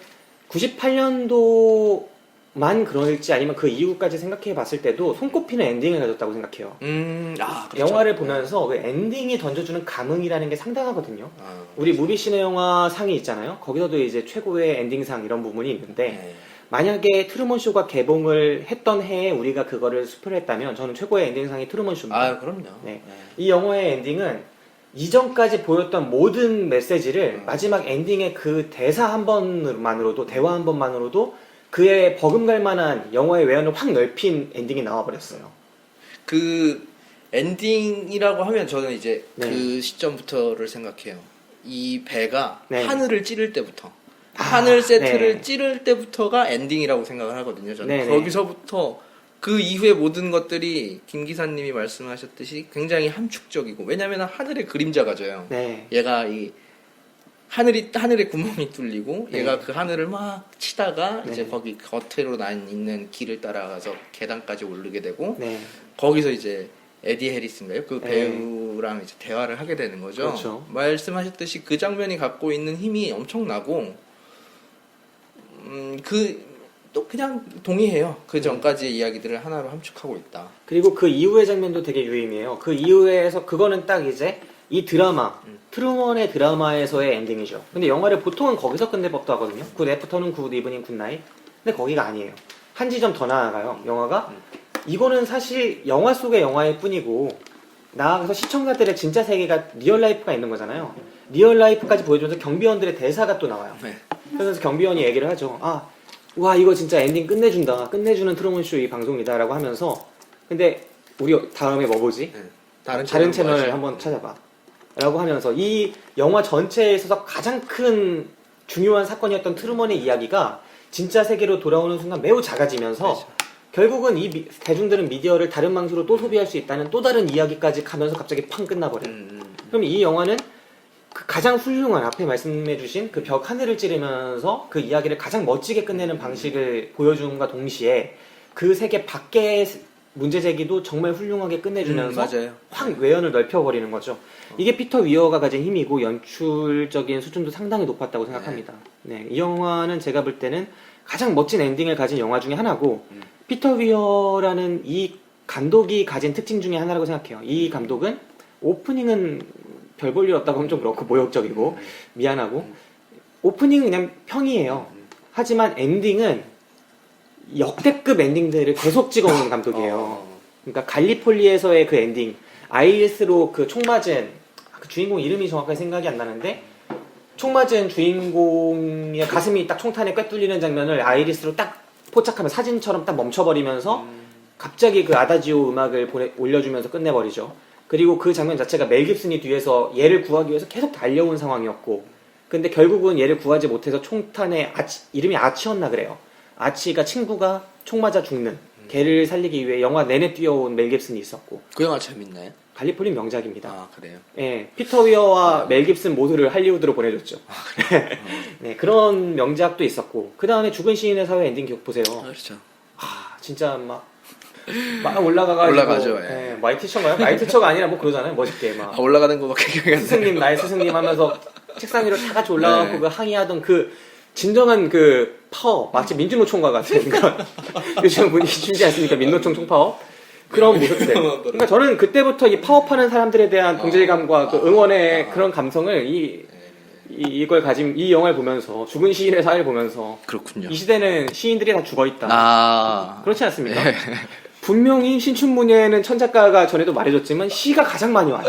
98년도만 그럴지 아니면 그 이후까지 생각해 봤을 때도 손꼽히는 엔딩을 가졌다고 생각해요. 그렇죠. 영화를 보면서 그 엔딩이 던져주는 감흥이라는 게 상당하거든요. 아, 우리 무비시네 영화 상이 있잖아요. 거기서도 이제 최고의 엔딩상 이런 부분이 있는데 네. 만약에 트루먼 쇼가 개봉을 했던 해에 우리가 그거를 수표를 했다면 저는 최고의 엔딩상이 트루먼 쇼입니다. 그럼요. 네. 이 영화의 엔딩은 이전까지 보였던 모든 메시지를 마지막 엔딩의 그 대사 한 번만으로도 대화 한 번만으로도 그의 버금갈 만한 영화의 외연을 확 넓힌 엔딩이 나와버렸어요. 그 엔딩이라고 하면 저는 이제 네. 그 시점부터를 생각해요. 이 배가 네. 하늘을 찌를 때부터 하늘 세트를 네. 찌를 때부터가 엔딩이라고 생각을 하거든요. 저는 네, 네. 거기서부터 그 이후의 모든 것들이 김 기사님이 말씀하셨듯이 굉장히 함축적이고 왜냐하면 하늘의 그림자가 져요. 네. 얘가 이 하늘에 구멍이 뚫리고 네. 얘가 그 하늘을 막 치다가 네. 이제 거기 겉으로 난 있는 길을 따라가서 계단까지 오르게 되고 네. 거기서 이제 에디 해리스인가요? 그 네. 배우랑 이제 대화를 하게 되는 거죠. 그렇죠. 말씀하셨듯이 그 장면이 갖고 있는 힘이 엄청나고 또 그냥 동의해요. 그 전까지의 이야기들을 하나로 함축하고 있다. 그리고 그 이후의 장면도 되게 유의미해요. 그 이후에서 그거는 딱 이제 이 드라마 트루먼의 드라마에서의 엔딩이죠. 근데 영화를 보통은 거기서 끝낼 법도 하거든요. 굿 애프터는 굿 이브닝 굿 나잇. 근데 거기가 아니에요. 한 지점 더 나아가요. 영화가 이거는 사실 영화 속의 영화일 뿐이고 나아가서 시청자들의 진짜 세계가 리얼 라이프가 있는 거잖아요. 리얼 라이프까지 보여주면서 경비원들의 대사가 또 나와요. 네. 그래서 경비원이 얘기를 하죠. 와 이거 진짜 엔딩 끝내준다. 끝내주는 트루먼 쇼 이 방송이다 라고 하면서 근데 우리 다음에 뭐 보지? 네. 다른 채널을 한번 찾아봐 라고 하면서 이 영화 전체에 있어서 가장 큰 중요한 사건이었던 트루먼의 이야기가 진짜 세계로 돌아오는 순간 매우 작아지면서 그렇죠. 결국은 이 대중들은 미디어를 다른 방식으로 또 소비할 수 있다는 또 다른 이야기까지 가면서 갑자기 팡 끝나버려요. 그럼 이 영화는 그 가장 훌륭한 앞에 말씀해주신 그 벽 하늘을 찌르면서 그 이야기를 가장 멋지게 끝내는 방식을 보여줌과 동시에 그 세계 밖의 문제 제기도 정말 훌륭하게 끝내주면서 맞아요. 확 외연을 넓혀버리는 거죠. 이게 피터 위어가 가진 힘이고 연출적인 수준도 상당히 높았다고 생각합니다. 네, 이 영화는 제가 볼 때는 가장 멋진 엔딩을 가진 영화 중에 하나고 피터 위어라는 이 감독이 가진 특징 중에 하나라고 생각해요. 이 감독은 오프닝은 별 볼 일 없다고 하면 좀 그렇고 모욕적이고 미안하고 오프닝은 그냥 평이에요. 하지만 엔딩은 역대급 엔딩들을 계속 찍어오는 감독이에요. 그러니까 갈리폴리에서의 그 엔딩, 아이리스로 그 총 맞은 그 주인공 이름이 정확하게 생각이 안 나는데 총 맞은 주인공의 가슴이 딱 총탄에 꿰뚫리는 장면을 아이리스로 딱 포착하면 사진처럼 딱 멈춰버리면서 갑자기 그 아다지오 음악을 올려주면서 끝내버리죠. 그리고 그 장면 자체가 멜 깁슨이 뒤에서 얘를 구하기 위해서 계속 달려온 상황이었고 근데 결국은 얘를 구하지 못해서 총탄에 이름이 아치였나 그래요. 아치가 친구가 총 맞아 죽는 걔를 살리기 위해 영화 내내 뛰어온 멜 깁슨이 있었고 그 영화 재밌나요? 갈리폴리 명작입니다. 아 그래요? 예, 피터 위어와 멜 깁슨 모두를 할리우드로 보내줬죠. 네, 그런 명작도 있었고 그 다음에 죽은 시인의 사회 엔딩 기억 보세요. 그렇죠. 아 진짜 막 올라가가지고 올라가죠, 예. 마이티처인가요? 마이티처가 아니라 뭐 그러잖아요. 멋있게 막 올라가는 거밖에 기억이 안 나요. 스승님 나의 스승님 하면서 책상 위로 다 같이 올라가고 그 항의하던 그 진정한 그 파워 마치 민주노총과 같은 그런 요즘 분위기 춤지 않습니까? 민노총 총파워 그런 모습들. 그러니까 저는 그때부터 이 파업하는 사람들에 대한 동질감과 그 응원의 그런 감성을 이걸 가진 이 영화를 보면서 죽은 시인의 사회를 보면서 그렇군요. 이 시대는 시인들이 다 죽어 있다. 아 그렇지 않습니까? 분명히 신춘문예는 천 작가가 전에도 말해줬지만 시가 가장 많이 와요.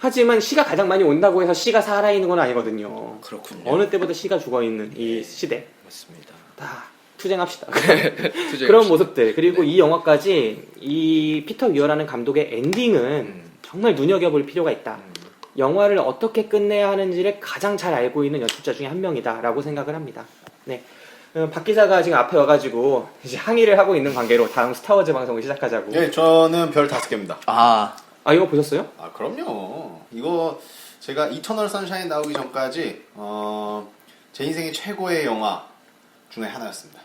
하지만 시가 가장 많이 온다고 해서 시가 살아있는 건 아니거든요. 그렇군요. 어느 때보다 시가 죽어있는 이 시대. 맞습니다. 다 투쟁합시다. 투쟁합시다. 그런 모습들. 그리고 이 영화까지 이 피터 위어라는 감독의 엔딩은 정말 눈여겨볼 필요가 있다. 영화를 어떻게 끝내야 하는지를 가장 잘 알고 있는 연출자 중에 한 명이다라고 생각을 합니다. 네. 박 기자가 지금 앞에 와가지고 이제 항의를 하고 있는 관계로 다음 스타워즈 방송을 시작하자고. 네, 저는 별 5개입니다. 아 이거 보셨어요? 아, 그럼요. 이거 제가 이터널 선샤인 나오기 전까지 제 인생의 최고의 영화 중에 하나였습니다.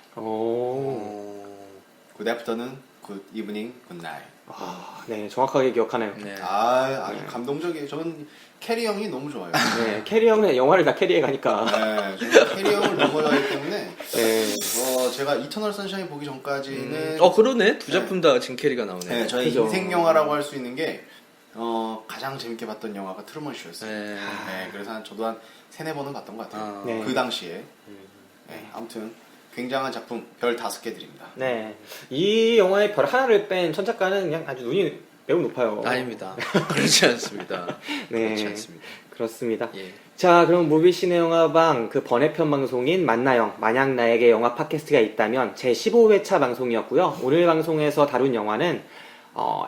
굿 애프터는 굿 이브닝 굿 나잇. 네, 정확하게 기억하네요. 네. 아주 감동적이에요. 저는 캐리 형이 너무 좋아요. 네, 캐리 형은 영화를 다 캐리해 가니까. 네, 저는 캐리 형을 너무 좋아하기 때문에 네. 제가 이터널 선샤인 보기 전까지는 그러네. 두 작품 다 짐 캐리가 나오네. 네, 저의 그죠. 인생 영화라고 할 수 있는 게 가장 재밌게 봤던 영화가 트루먼 쇼였어요. 네. 네, 그래서 저도 한 3-4번은 봤던 것 같아요. 네. 그 당시에. 네, 아무튼 굉장한 작품 별 5개 드립니다. 네. 이 영화의 별 하나를 뺀 천 작가는 그냥 아주 눈이 매우 높아요. 아닙니다. 그렇지 않습니다. 네. 그렇지 않습니다. 그렇습니다. 예. 자, 그럼 무비시네 영화방 그 번외편 방송인 만나영, 만약 나에게 영화 팟캐스트가 있다면 제 15회차 방송이었고요. 오늘 방송에서 다룬 영화는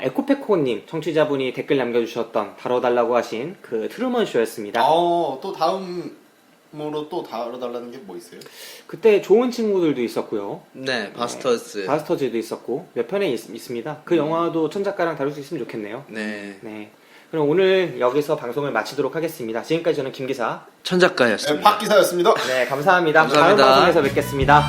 에코페코님 청취자분이 댓글 남겨주셨던 다뤄달라고 하신 그 트루먼 쇼였습니다. 또 다음으로 또 다뤄달라는 게 뭐 있어요? 그때 좋은 친구들도 있었고요. 네, 바스터즈. 바스터즈도 있었고 몇 편에 있습니다. 그 영화도 천 작가랑 다룰 수 있으면 좋겠네요. 네. 네. 그럼 오늘 여기서 방송을 마치도록 하겠습니다. 지금까지 저는 김 기사. 천 작가였습니다. 박 기사였습니다. 네, 감사합니다. 감사합니다. 다음 방송에서 뵙겠습니다.